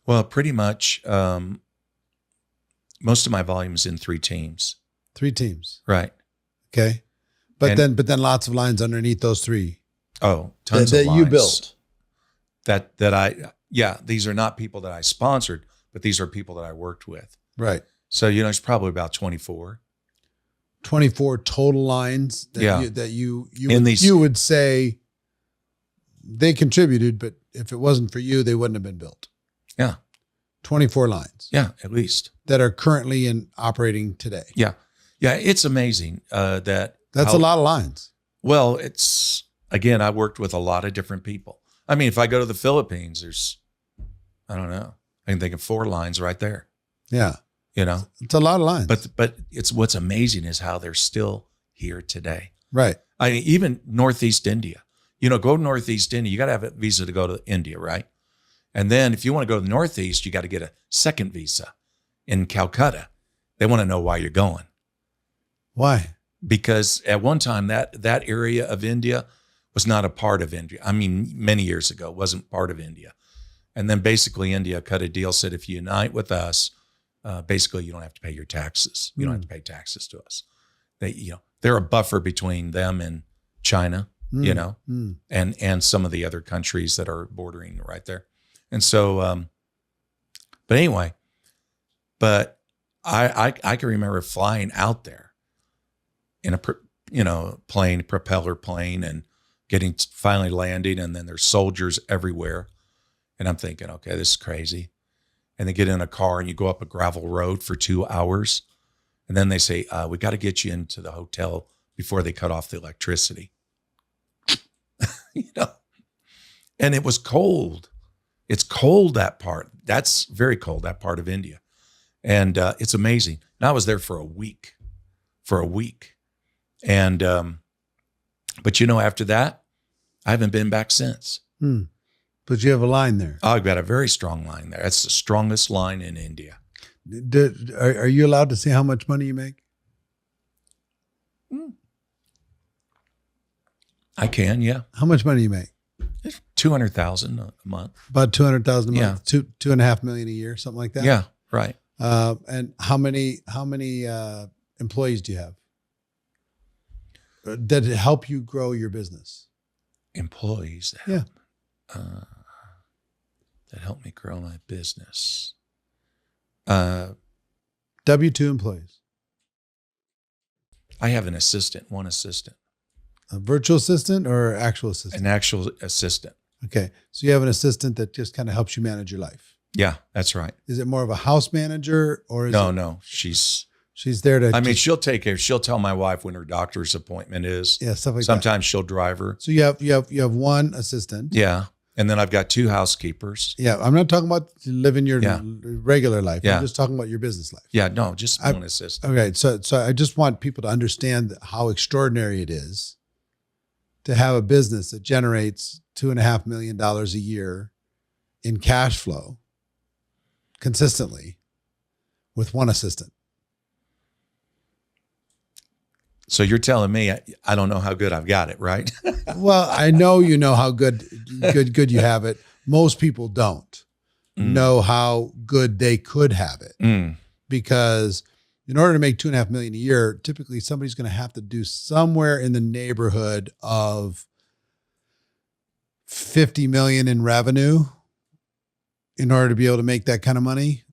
Well, pretty much most of my volume is in 3 teams. 3 teams. Right. Okay. But then lots of lines underneath those 3. Oh, tons of lines. That you built. These are not people that I sponsored, but these are people that I worked with. Right. So, it's probably about 24. 24 total lines that you would say they contributed, but if it wasn't for you, they wouldn't have been built. Yeah. 24 lines. Yeah, at least. That are currently operating today. Yeah. Yeah, it's amazing that's a lot of lines. Well, I worked with a lot of different people. I mean, if I go to the Philippines, there's, I don't know, I can think of 4 lines right there. Yeah. It's a lot of lines. But what's amazing is how they're still here today. Right. I mean, even Northeast India. Go to Northeast India, you got to have a visa to go to India, right? And then if you want to go to the Northeast, you got to get a second visa in Calcutta. They want to know why you're going. Why? Because at one time that area of India was not a part of India. I mean, many years ago, it wasn't part of India. And then basically India cut a deal, said, if you unite with us, basically you don't have to pay your taxes. You don't have to pay taxes to us. They're a buffer between them and China, and some of the other countries that are bordering right there. And so, but anyway, I can remember flying out there in a propeller plane, and finally landing, and then there's soldiers everywhere. And I'm thinking, okay, this is crazy. And they get in a car and you go up a gravel road for 2 hours. And then they say, we got to get you into the hotel before they cut off the electricity. And it was cold. It's cold, that part. That's very cold, that part of India. And it's amazing. And I was there for a week. And, but after that, I haven't been back since. But you have a line there. Oh, I've got a very strong line there. That's the strongest line in India. Are you allowed to say how much money you make? I can, yeah. How much money you make? $200,000 a month. About $200,000 a month. Yeah. $2.5 million a year, something like that. Yeah, right. And how many employees do you have that help you grow your business? Employees that help me grow my business. W-2 employees. I have one assistant. A virtual assistant or actual assistant? An actual assistant. Okay. So you have an assistant that just kind of helps you manage your life. Yeah, that's right. Is it more of a house manager, or is No. She's there to. I mean, she'll take care. She'll tell my wife when her doctor's appointment is. Yeah, stuff like that. Sometimes she'll drive her. So you have one assistant. Yeah, and then I've got 2 housekeepers. Yeah, I'm not talking about living your regular life. Yeah. I'm just talking about your business life. Yeah, no, just one assistant. Okay, so I just want people to understand how extraordinary it is to have a business that generates $2.5 million a year in cash flow consistently with one assistant. So you're telling me I don't know how good I've got it, right? Well, I know you know how good you have it. Most people don't know how good they could have it because in order to make $2.5 million a year, typically somebody's going to have to do somewhere in the neighborhood of 50 million in revenue in order to be able to make that kind of money.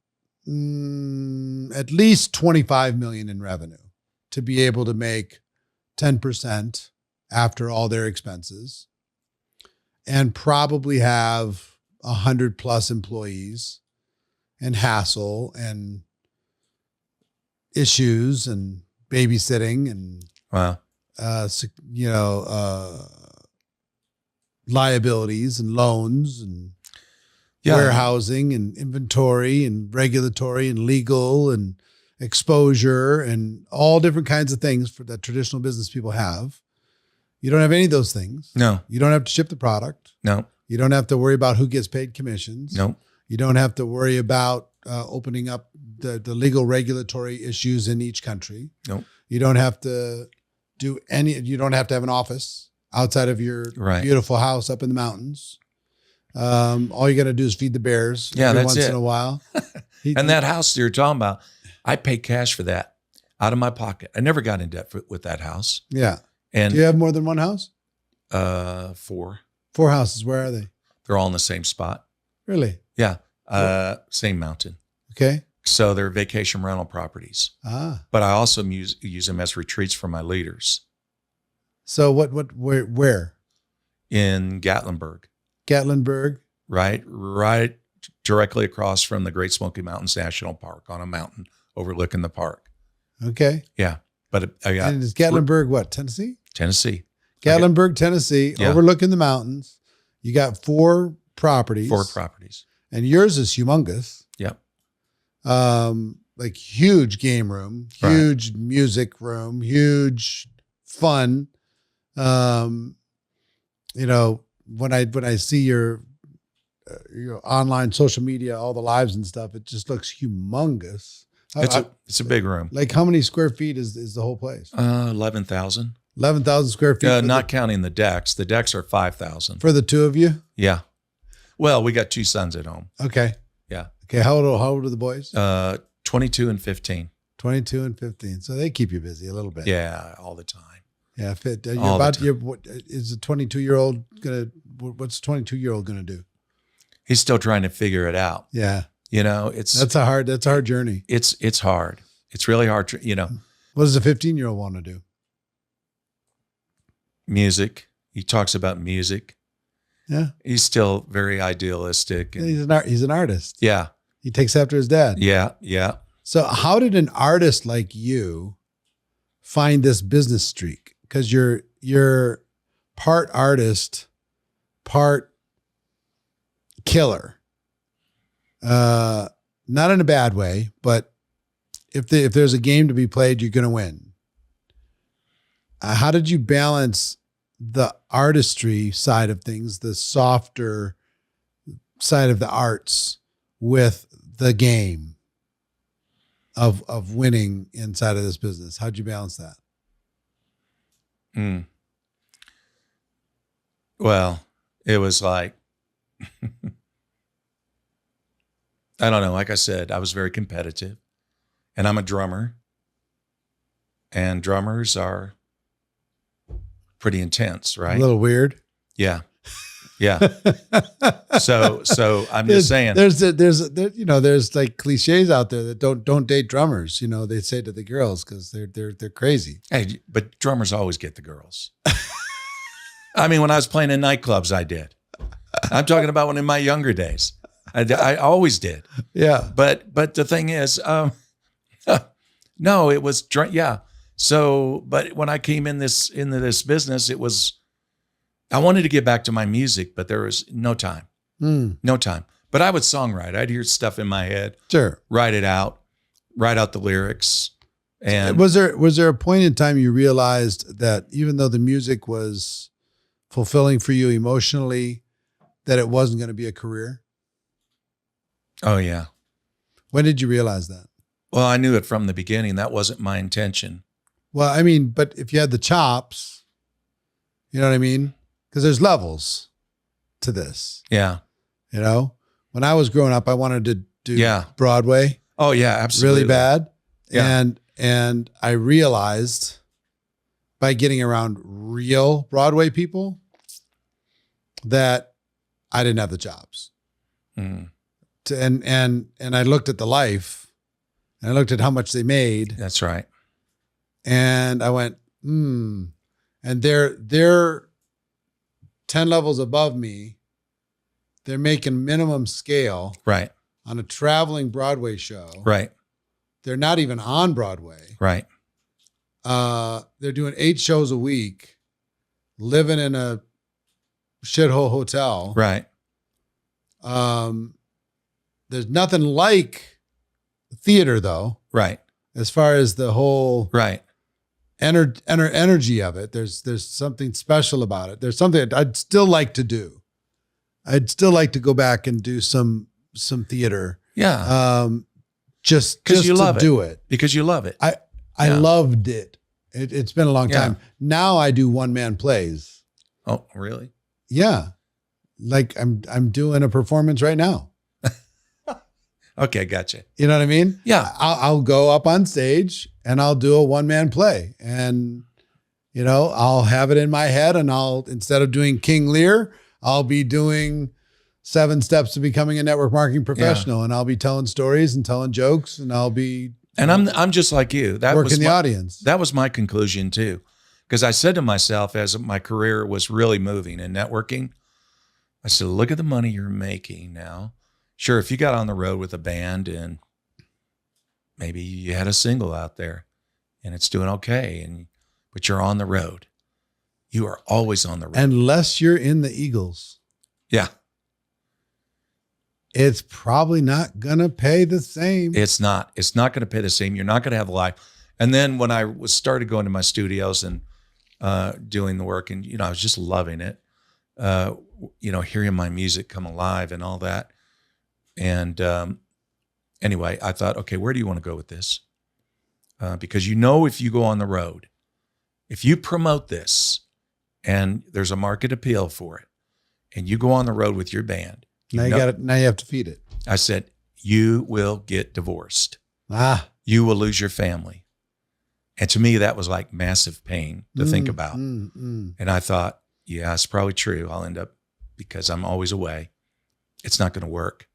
At least 25 million in revenue to be able to make 10% after all their expenses and probably have 100 plus employees and hassle and issues and babysitting and, Wow. Liabilities and loans and warehousing and inventory and regulatory and legal and exposure and all different kinds of things for that traditional business people have. You don't have any of those things. No. You don't have to ship the product. No. You don't have to worry about who gets paid commissions. No. You don't have to worry about opening up the legal regulatory issues in each country. No. You don't have to you don't have to have an office outside of your beautiful house up in the mountains. All you got to do is feed the bears every once in a while. And that house you're talking about, I paid cash for that out of my pocket. I never got in debt with that house. Yeah. And do you have more than one house? 4. 4 houses. Where are they? They're all in the same spot. Really? Yeah. Same mountain. Okay. So they're vacation rental properties. But I also use them as retreats for my leaders. So where? In Gatlinburg. Gatlinburg. Right directly across from the Great Smoky Mountains National Park on a mountain overlooking the park. Okay. Yeah. But I got. And is Gatlinburg what? Tennessee? Tennessee. Gatlinburg, Tennessee, overlooking the mountains. You got 4 properties. 4 properties. And yours is humongous. Yep. Like huge game room, huge music room, huge fun. When I see your online social media, all the lives and stuff, it just looks humongous. It's a big room. Like how many square feet is the whole place? 11,000. 11,000 square feet. Not counting the decks. The decks are 5,000 for the 2 of you. Yeah. Well, we got 2 sons at home. Okay. Yeah. Okay. How old are the boys? 22 and 15. 22 and 15. So they keep you busy a little bit. Yeah, all the time. Yeah. Is a 22-year-old what's a 22-year-old gonna do? He's still trying to figure it out. Yeah. That's a hard journey. It's hard. It's really hard. What does a 15-year-old want to do? Music. He talks about music. Yeah. He's still very idealistic. And, he's an artist. Yeah. He takes after his dad. Yeah. Yeah. So how did an artist like you find this business streak? Because you're part artist, part killer. Not in a bad way, but if there's a game to be played, you're going to win. How did you balance the artistry side of things, the softer side of the arts, with the game of winning inside of this business? How'd you balance that? Well, it was like, I don't know. Like I said, I was very competitive, and I'm a drummer, and drummers are pretty intense, right? A little weird. Yeah. Yeah. So I'm just saying there's like cliches out there that don't date drummers. They say to the girls because they're crazy. Hey, but drummers always get the girls. I mean, when I was playing in nightclubs, I did. I'm talking about when in my younger days. I always did. Yeah. But the thing is, no, it was, yeah. So, but when I came into this business, I wanted to get back to my music, but there was no time, no time. But I would songwrite. I'd hear stuff in my head, sure, write out the lyrics. And was there a point in time you realized that even though the music was fulfilling for you emotionally, that it wasn't going to be a career? Oh yeah. When did you realize that? Well, I knew it from the beginning. That wasn't my intention. Well, I mean, but if you had the chops, you know what I mean? Because there's levels to this. Yeah. You know, when I was growing up, I wanted to do Broadway. Oh yeah, absolutely. Really bad. Yeah. And I realized by getting around real Broadway people that I didn't have the chops. Mm. And I looked at the life and I looked at how much they made. That's right. And I went, and they're 10 levels above me. They're making minimum scale Right. on a traveling Broadway show. Right. They're not even on Broadway. Right. They're doing 8 shows a week, living in a shithole hotel. Right. There's nothing like theater though. Right. As far as the whole Right. energy of it, there's something special about it. There's something I'd still like to do. I'd still like to go back and do some theater. Yeah. Just you love to do it. Because you love it. I loved it. It's been a long time. Now I do one-man plays. Oh, really? Yeah. Like I'm doing a performance right now. Okay, gotcha. You know what I mean? Yeah. I'll go up on stage and I'll do a one-man play. And, you know, I'll have it in my head and instead of doing King Lear, I'll be doing 7 steps to becoming a network marketing professional. And I'll be telling stories and telling jokes and I'll be And I'm just like you. That working was the audience. That was my conclusion too. Because I said to myself as my career was really moving in networking, I said, look at the money you're making now. Sure, if you got on the road with a band and maybe you had a single out there and it's doing okay, but you're on the road. You are always on the road. Unless you're in the Eagles. Yeah. It's probably not going to pay the same. It's not going to pay the same. You're not going to have a life. And then when I started going to my studios and doing the work and, you know, I was just loving it, you know, hearing my music come alive and all that. And anyway, I thought, okay, where do you want to go with this? Because you know, if you go on the road, if you promote this and there's a market appeal for it and you go on the road with your band, now you have to feed it. I said, you will get divorced. You will lose your family. And to me, that was like massive pain to think about. And I thought, yeah, it's probably true. I'll end up, because I'm always away, it's not going to work.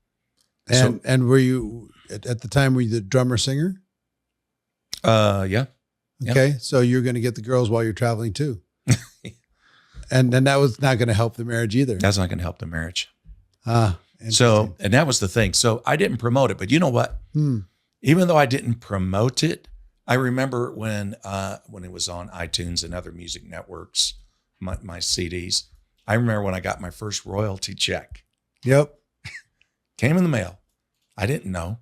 And were you, at the time, were you the drummer singer? Yeah. Okay. Yeah. So you're going to get the girls while you're traveling too. and that was not going to help the marriage either. That's not going to help the marriage. So, and that was the thing. So I didn't promote it, but you know what? Even though I didn't promote it, I remember when it was on iTunes and other music networks, my CDs, I remember when I got my first royalty check. Yep. Came in the mail. I didn't know.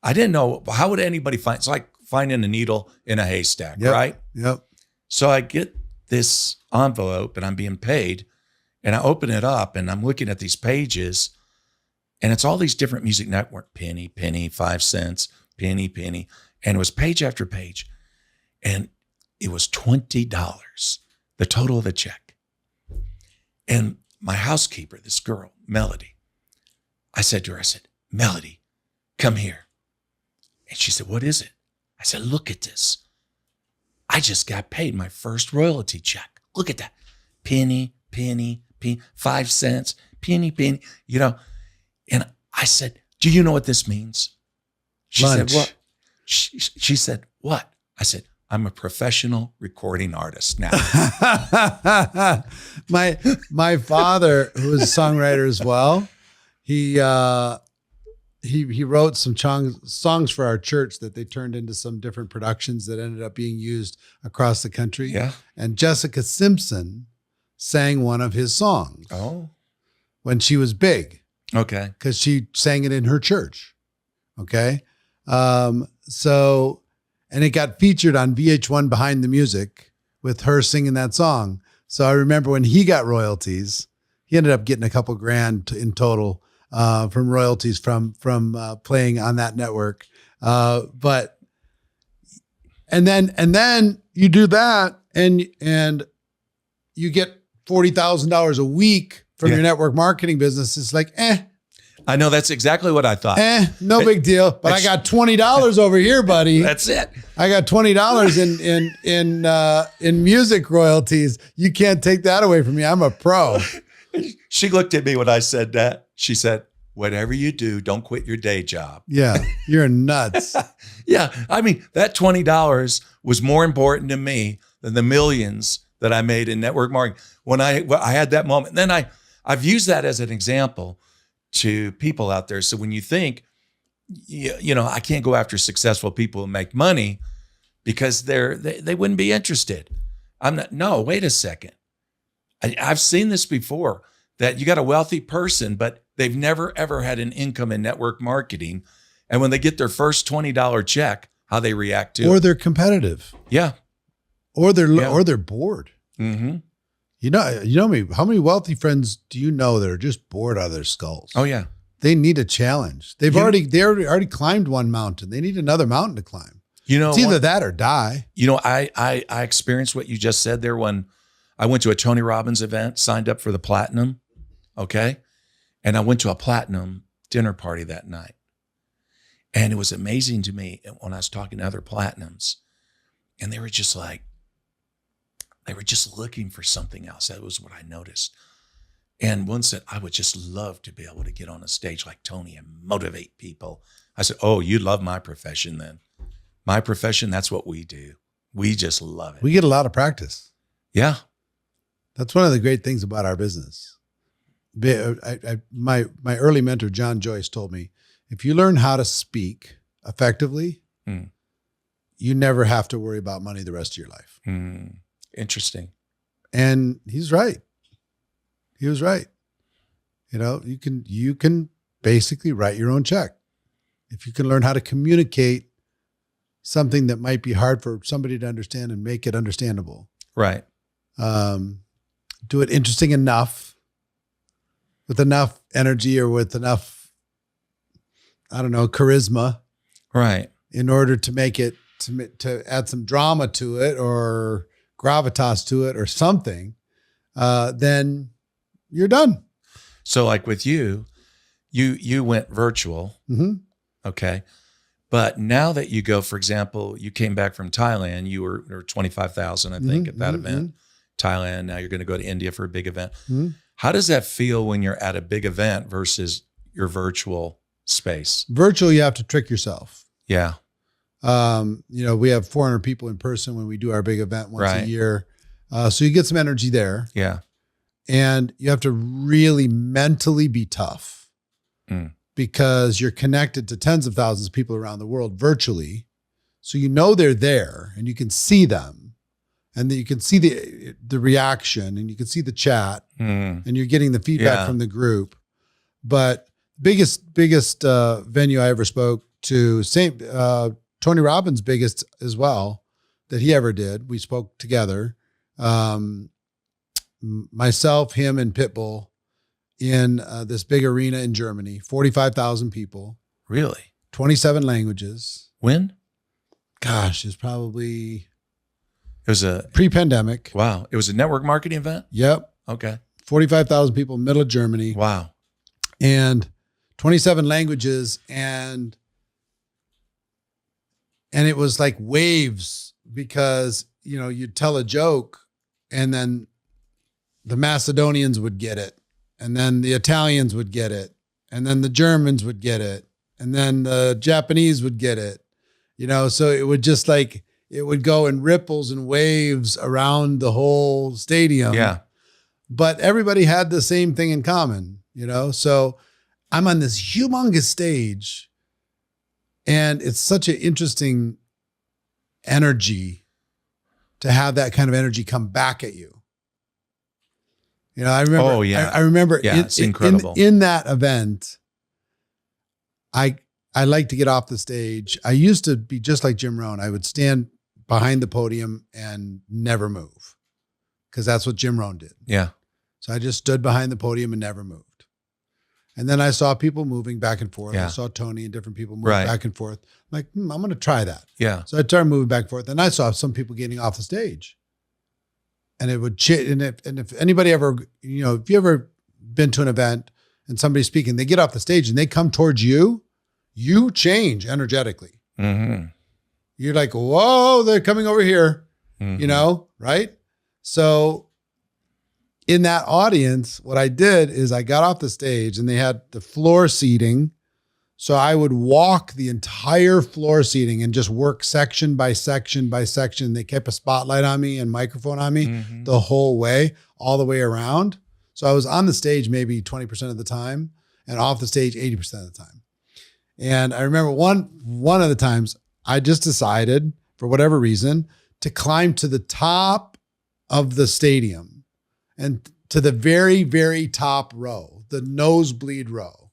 How would anybody find? It's like finding a needle in a haystack, right? Yep. So I get this envelope and I'm being paid and I open it up and I'm looking at these pages and it's all these different music network, penny, 5 cents, penny. And it was page after page. And it was $20, the total of the check. And my housekeeper, this girl, Melody, I said to her, Melody, come here. And she said, what is it? I said, look at this. I just got paid my first royalty check. Look at that. Penny, 5 cents, penny, you know. And I said, do you know what this means? She Lunch. said, what? She said, what? I said, I'm a professional recording artist now. My father, who was a songwriter as well, he wrote some songs for our church that they turned into some different productions that ended up being used across the country. Yeah. And Jessica Simpson sang one of his songs. Oh. When she was big. Okay. Because she sang it in her church. Okay. So, and it got featured on VH1 Behind the Music with her singing that song. So I remember when he got royalties, he ended up getting a couple grand in total from royalties from playing on that network. But And then you do that and you get $40,000 a week from your network marketing business. It's like, I know, that's exactly what I thought. No big deal. But I got $20 over here, buddy. That's it. I got $20 in music royalties. You can't take that away from me. I'm a pro. She looked at me when I said that. She said, whatever you do, don't quit your day job. Yeah, you're nuts. Yeah. I mean, that $20 was more important to me than the millions that I made in network marketing. When I had that moment, then I've used that as an example to people out there. So when you think, I can't go after successful people who make money because they wouldn't be interested. No, wait a second. I've seen this before, that you got a wealthy person, but they've never, ever had an income in network marketing. And when they get their first $20 check, how they react to it. Or they're competitive. Yeah. Or they're bored. Mm-hmm. You know me. How many wealthy friends do you know that are just bored out of their skulls? Oh yeah. They need a challenge. They already climbed one mountain. They need another mountain to climb. It's either that or die. I experienced what you just said there when I went to a Tony Robbins event, signed up for the platinum. Okay. And I went to a platinum dinner party that night. And it was amazing to me when I was talking to other platinums, and they were just looking for something else. That was what I noticed. And one said, I would just love to be able to get on a stage like Tony and motivate people. I said, oh, you love my profession then. My profession, that's what we do. We just love it. We get a lot of practice. Yeah. That's one of the great things about our business. My early mentor, John Joyce, told me, if you learn how to speak effectively, you never have to worry about money the rest of your life. Interesting. And he's right. He was right. You can basically write your own check. If you can learn how to communicate something that might be hard for somebody to understand and make it understandable. Right. Do it interesting enough, with enough energy or with enough, charisma. Right. In order to make it, to add some drama to it or gravitas to it or something, then you're done. So like with you went virtual. Mm-hmm. Okay. But now that you go, for example, you came back from Thailand, you were 25,000, I think, at that event. Thailand. Now you're going to go to India for a big event. How does that feel when you're at a big event versus your virtual space? Virtual, you have to trick yourself. Yeah. We have 400 people in person when we do our big event once Right. a year. So you get some energy there. Yeah. And you have to really mentally be tough because you're connected to tens of thousands of people around the world virtually. So they're there and you can see them, and then you can see the reaction, and you can see the chat, and you're getting the feedback from the group. But biggest venue I ever spoke to, Tony Robbins' biggest as well, that he ever did. We spoke together. Myself, him, and Pitbull in this big arena in Germany, 45,000 people. Really? 27 languages. When? Gosh, it's probably... It was a pre-pandemic. Wow. It was a network marketing event? Yep. Okay. 45,000 people, middle of Germany. Wow. And 27 languages. And it was like waves because, you'd tell a joke and then the Macedonians would get it. And then the Italians would get it. And then the Germans would get it. And then the Japanese would get it. So it would just it would go in ripples and waves around the whole stadium. Yeah. But everybody had the same thing in common, So I'm on this humongous stage, and it's such an interesting energy to have that kind of energy come back at you. I remember. Oh yeah. I remember. Yeah, it's incredible. In that event, I like to get off the stage. I used to be just like Jim Rohn. I would stand behind the podium and never move because that's what Jim Rohn did. Yeah. So I just stood behind the podium and never moved. And then I saw people moving back and forth. Yeah. I saw Tony and different people move Right. back and forth. I'm like, I'm going to try that. Yeah. So I started moving back and forth. And I saw some people getting off the stage. And it would and if anybody ever, if you ever been to an event and somebody's speaking, they get off the stage and they come towards you, you change energetically. Mm-hmm. You're like, whoa, they're coming over here, Mm-hmm. right? So in that audience, what I did is I got off the stage and they had the floor seating. So I would walk the entire floor seating and just work section by section by section. They kept a spotlight on me and microphone on me Mm-hmm. the whole way, all the way around. So I was on the stage maybe 20% of the time and off the stage 80% of the time. And I remember one of the times I just decided, for whatever reason, to climb to the top of the stadium and to the very, very top row, the nosebleed row,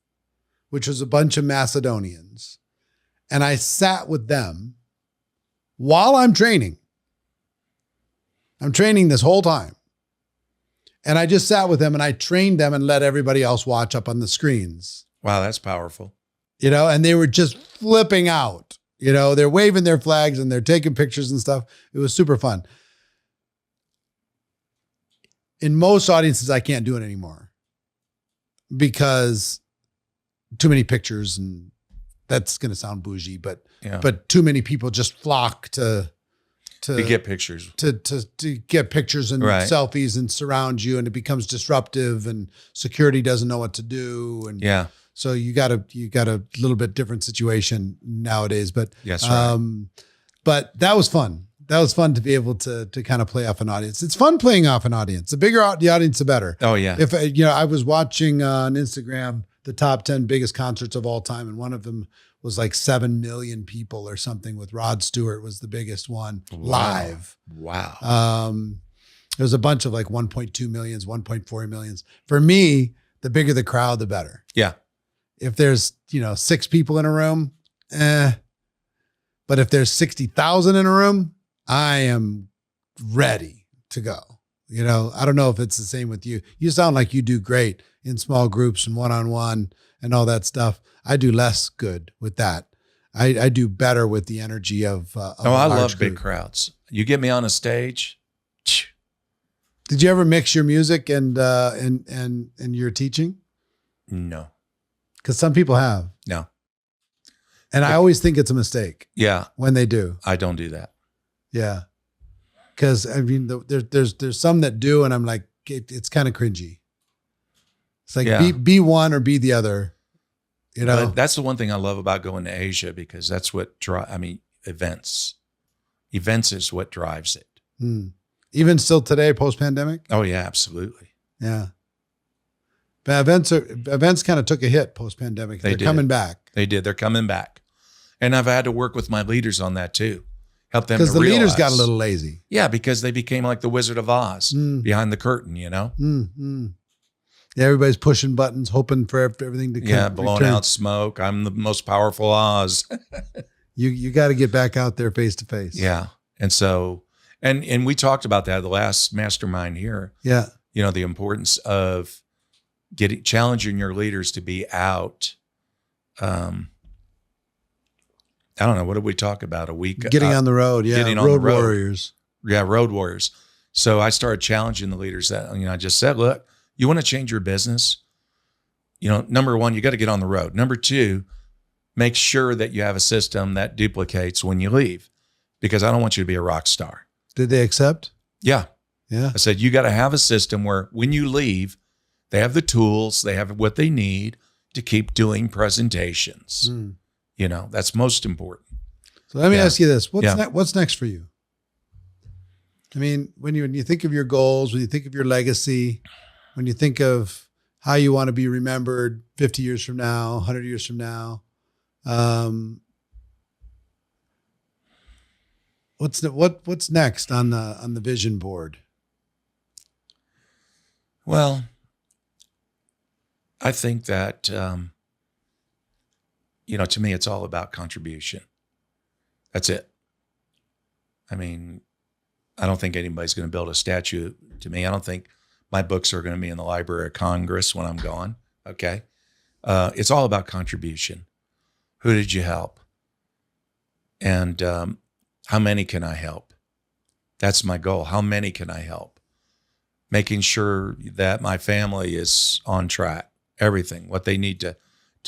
which was a bunch of Macedonians. And I sat with them while I'm training. I'm training this whole time. And I just sat with them and I trained them and let everybody else watch up on the screens. Wow, that's powerful. And they were just flipping out. They're waving their flags and they're taking pictures and stuff. It was super fun. In most audiences, I can't do it anymore because too many pictures, and that's going to sound bougie, but too many people just flock to get pictures, to get pictures and Right. selfies and surround you, and it becomes disruptive, and security doesn't know what to do, and Yeah. so you got a little bit different situation nowadays, but Yes. Right. but that was fun. That was fun to be able to kind of play off an audience. It's fun playing off an audience. The bigger the audience, the better. Oh yeah. If I was watching on Instagram the top 10 biggest concerts of all time, and one of them was like 7 million people or something, with Rod Stewart was the biggest one live. Wow. There was a bunch of like 1.2 millions, 1.4 millions. For me, the bigger the crowd, the better. Yeah. If there's 6 people in a room, but if there's 60,000 in a room, I am ready to go. I don't know if it's the same with you. You sound like you do great in small groups and one-on-one and all that stuff. I do less good with that. I do better with the energy of a I large love big group. crowds. You get me on a stage. Did you ever mix your music and your teaching? No. Because some people have. No. And I always think it's a mistake Yeah. when they do. I don't do that. Yeah. Because there's some that do, and I'm like, it's kind of cringy. It's like Yeah. be one or be the other. But that's the one thing I love about going to Asia, because that's what events. Events is what drives it. Even still today, post-pandemic. Oh yeah, absolutely. Yeah. But events kind of took a hit post-pandemic. They're coming back. They did. They're coming back. And I've had to work with my leaders on that too. Help them to Because the realize. leaders got a little lazy. Yeah, because they became like the Wizard of Oz behind the curtain, Yeah, everybody's pushing buttons, hoping for everything to come. blowing out smoke. I'm the most powerful Oz. You got to get back out there face to face. Yeah. And so, and we talked about that at the last mastermind here. Yeah. The importance of challenging your leaders to be out. I don't know. What did we talk about a week? Getting on the road. Yeah. Getting on the road. Warriors. Yeah. Road warriors. So I started challenging the leaders that, I just said, look, you want to change your business? Number one, you got to get on the road. Number two, make sure that you have a system that duplicates when you leave, because I don't want you to be a rock star. Did they accept? Yeah. Yeah. I said, you got to have a system where when you leave, they have the tools, they have what they need to keep doing presentations. That's most important. So let me Yeah. ask you this. What's Yeah. what's next for you? I mean, when you think of your goals, when you think of your legacy, when you think of how you want to be remembered 50 years from now, 100 years from now, what's next on the vision board? Well, I think that, to me, it's all about contribution. That's it. I mean, I don't think anybody's going to build a statue to me. I don't think my books are going to be in the Library of Congress when I'm gone. Okay. It's all about contribution. Who did you help? And how many can I help? That's my goal. How many can I help? Making sure that my family is on track, everything, what they need to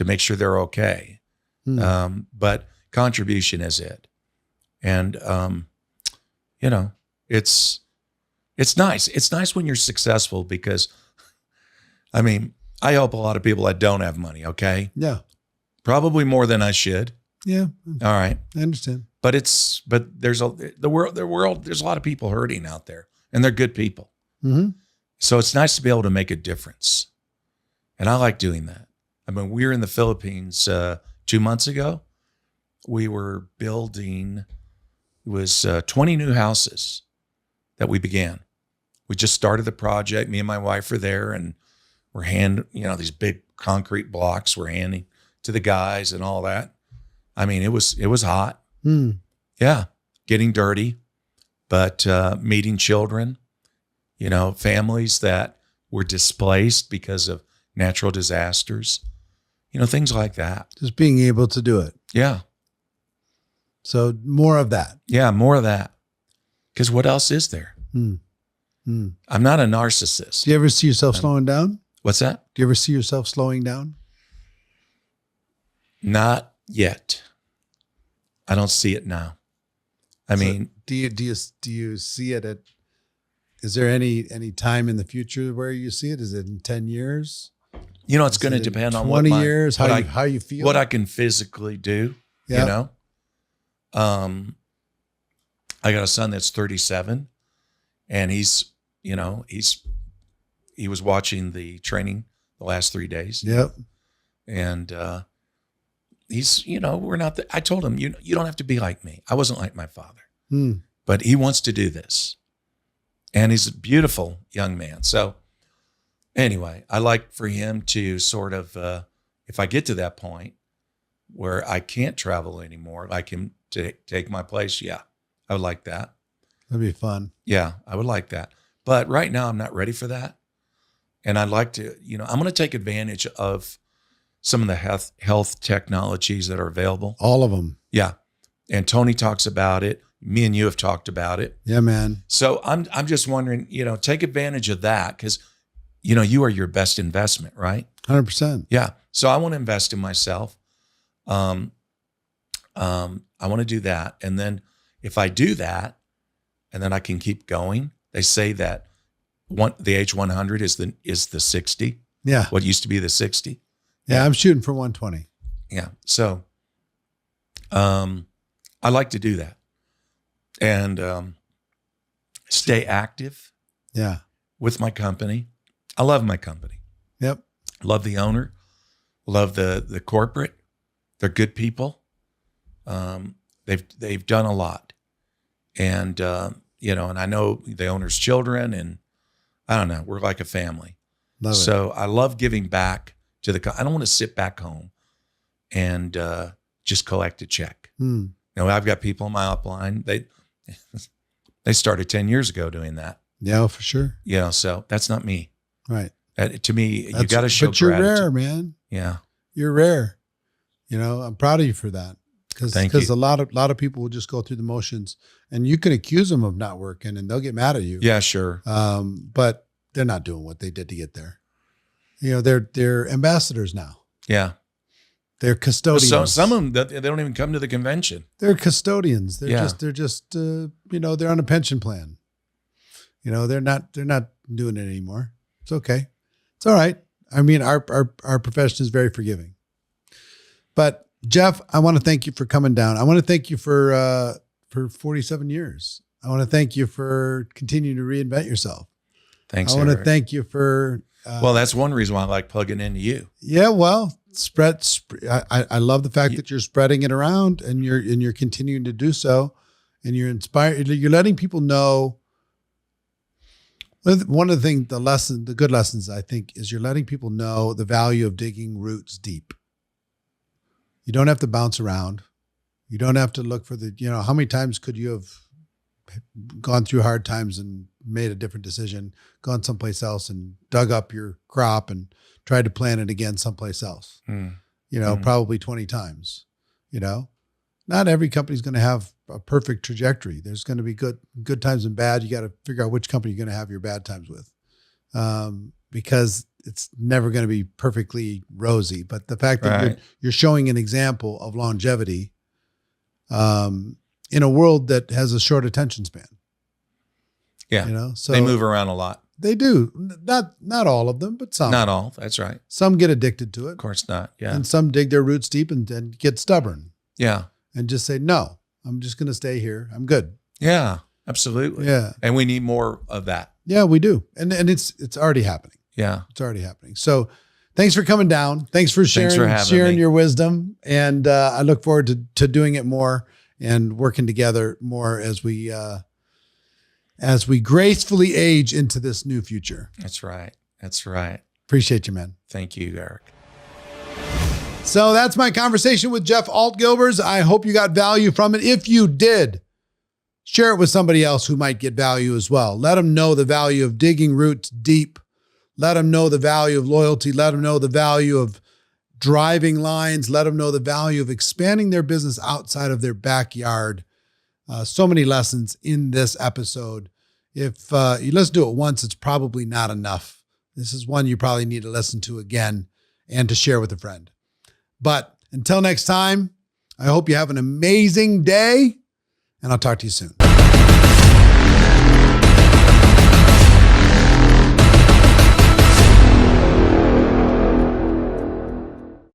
make sure they're okay. But contribution is it. And, it's nice. It's nice when you're successful because, I help a lot of people that don't have money, okay? Yeah. Probably more than I should. Yeah. All right. I understand. But there's the world, there's a lot of people hurting out there, and they're good people. Mm-hmm. So it's nice to be able to make a difference. And I like doing that. We were in the Philippines 2 months ago. We were building, it was 20 new houses that we began. We just started the project. Me and my wife were there, and we're these big concrete blocks we're handing to the guys and all that. It was hot. Yeah. Getting dirty, but meeting children, families that were displaced because of natural disasters, things like that. Just being able to do it. Yeah. So more of that. Yeah, more of that. Because what else is there? I'm not a narcissist. Do you ever see yourself slowing down? What's that? Do you ever see yourself slowing down? Not yet. I don't see it now. Do you see it is there any time in the future where you see it? Is it in 10 years? It's going to depend on 20 years, how you feel, what I can physically do, I got a son that's 37, and he was watching the training the last 3 days. Yep. And we're not I told him, you don't have to be like me. I wasn't like my father, but he wants to do this. And he's a beautiful young man. So anyway, I like for him to sort of, if I get to that point where I can't travel anymore, I can take my place. Yeah, I would like that. That'd be fun. Yeah, I would like that. But right now I'm not ready for that. And I'd like to, I'm going to take advantage of some of the health technologies that are available. All of them. Yeah. And Tony talks about it. Me and you have talked about it. Yeah, man. So I'm just wondering, take advantage of that because, you are your best investment, right? 100%. Yeah. So I want to invest in myself. I want to do that. And then if I do that, and then I can keep going, they say that the age 100 is the 60. Yeah. What used to be the 60. Yeah. I'm shooting for 120. Yeah. So, I like to do that and, stay active. Yeah. With my company. I love my company. Yep. Love the owner. Love the corporate. They're good people. They've done a lot. And, and I know the owner's children, and I don't know, we're like a family. So I love giving back to I don't want to sit back home and just collect a check. I've got people in my upline. They started 10 years ago doing that. Yeah, for sure. So that's not me. Right. To me, you got to show but you're gratitude. Rare, man. Yeah. You're rare. I'm proud of you for that. Because a lot of people will just go through the motions, and you can accuse them of not working and they'll get mad at you. Yeah, sure. But they're not doing what they did to get there. They're ambassadors now. Yeah. They're custodians. So some of them, they don't even come to the convention. They're custodians. They're just they're on a pension plan. They're not doing it anymore. It's okay. It's all right. Our profession is very forgiving. But Jeff, I want to thank you for coming down. I want to thank you for 47 years. I want to thank you for continuing to reinvent yourself. Thanks. I want to thank you for. Well, that's one reason why I like plugging into you. Yeah. Well, I love the fact that you're spreading it around, and you're continuing to do so, and you're inspired. You're letting people know. One of the good lessons, I think, is you're letting people know the value of digging roots deep. You don't have to bounce around. You don't have to look for how many times could you have gone through hard times and made a different decision, gone someplace else and dug up your crop and tried to plant it again someplace else, probably 20 times, not every company's going to have a perfect trajectory. There's going to be good times and bad. You got to figure out which company you're going to have your bad times with, because it's never going to be perfectly rosy. But the fact that you're showing an example of longevity in a world that has a short attention span. Yeah. So they move around a lot. They do. Not all of them, but some. Not all. That's right. Some get addicted to it. Of course not. Yeah. And some dig their roots deep and get stubborn. Yeah. And just say, no, I'm just going to stay here. I'm good. Yeah, absolutely. Yeah. And we need more of that. Yeah, we do. And it's already happening. Yeah. It's already happening. So thanks for coming down. Thanks for sharing your wisdom. And I look forward to doing it more and working together more as we gracefully age into this new future. That's right. That's right. Appreciate you, man. Thank you, Eric. So that's my conversation with Jeff Altgilbers. I hope you got value from it. If you did, share it with somebody else who might get value as well. Let them know the value of digging roots deep. Let them know the value of loyalty. Let them know the value of driving lines. Let them know the value of expanding their business outside of their backyard. So many lessons in this episode. If you listen to it once, it's probably not enough. This is one you probably need to listen to again and to share with a friend. But until next time, I hope you have an amazing day, and I'll talk to you soon.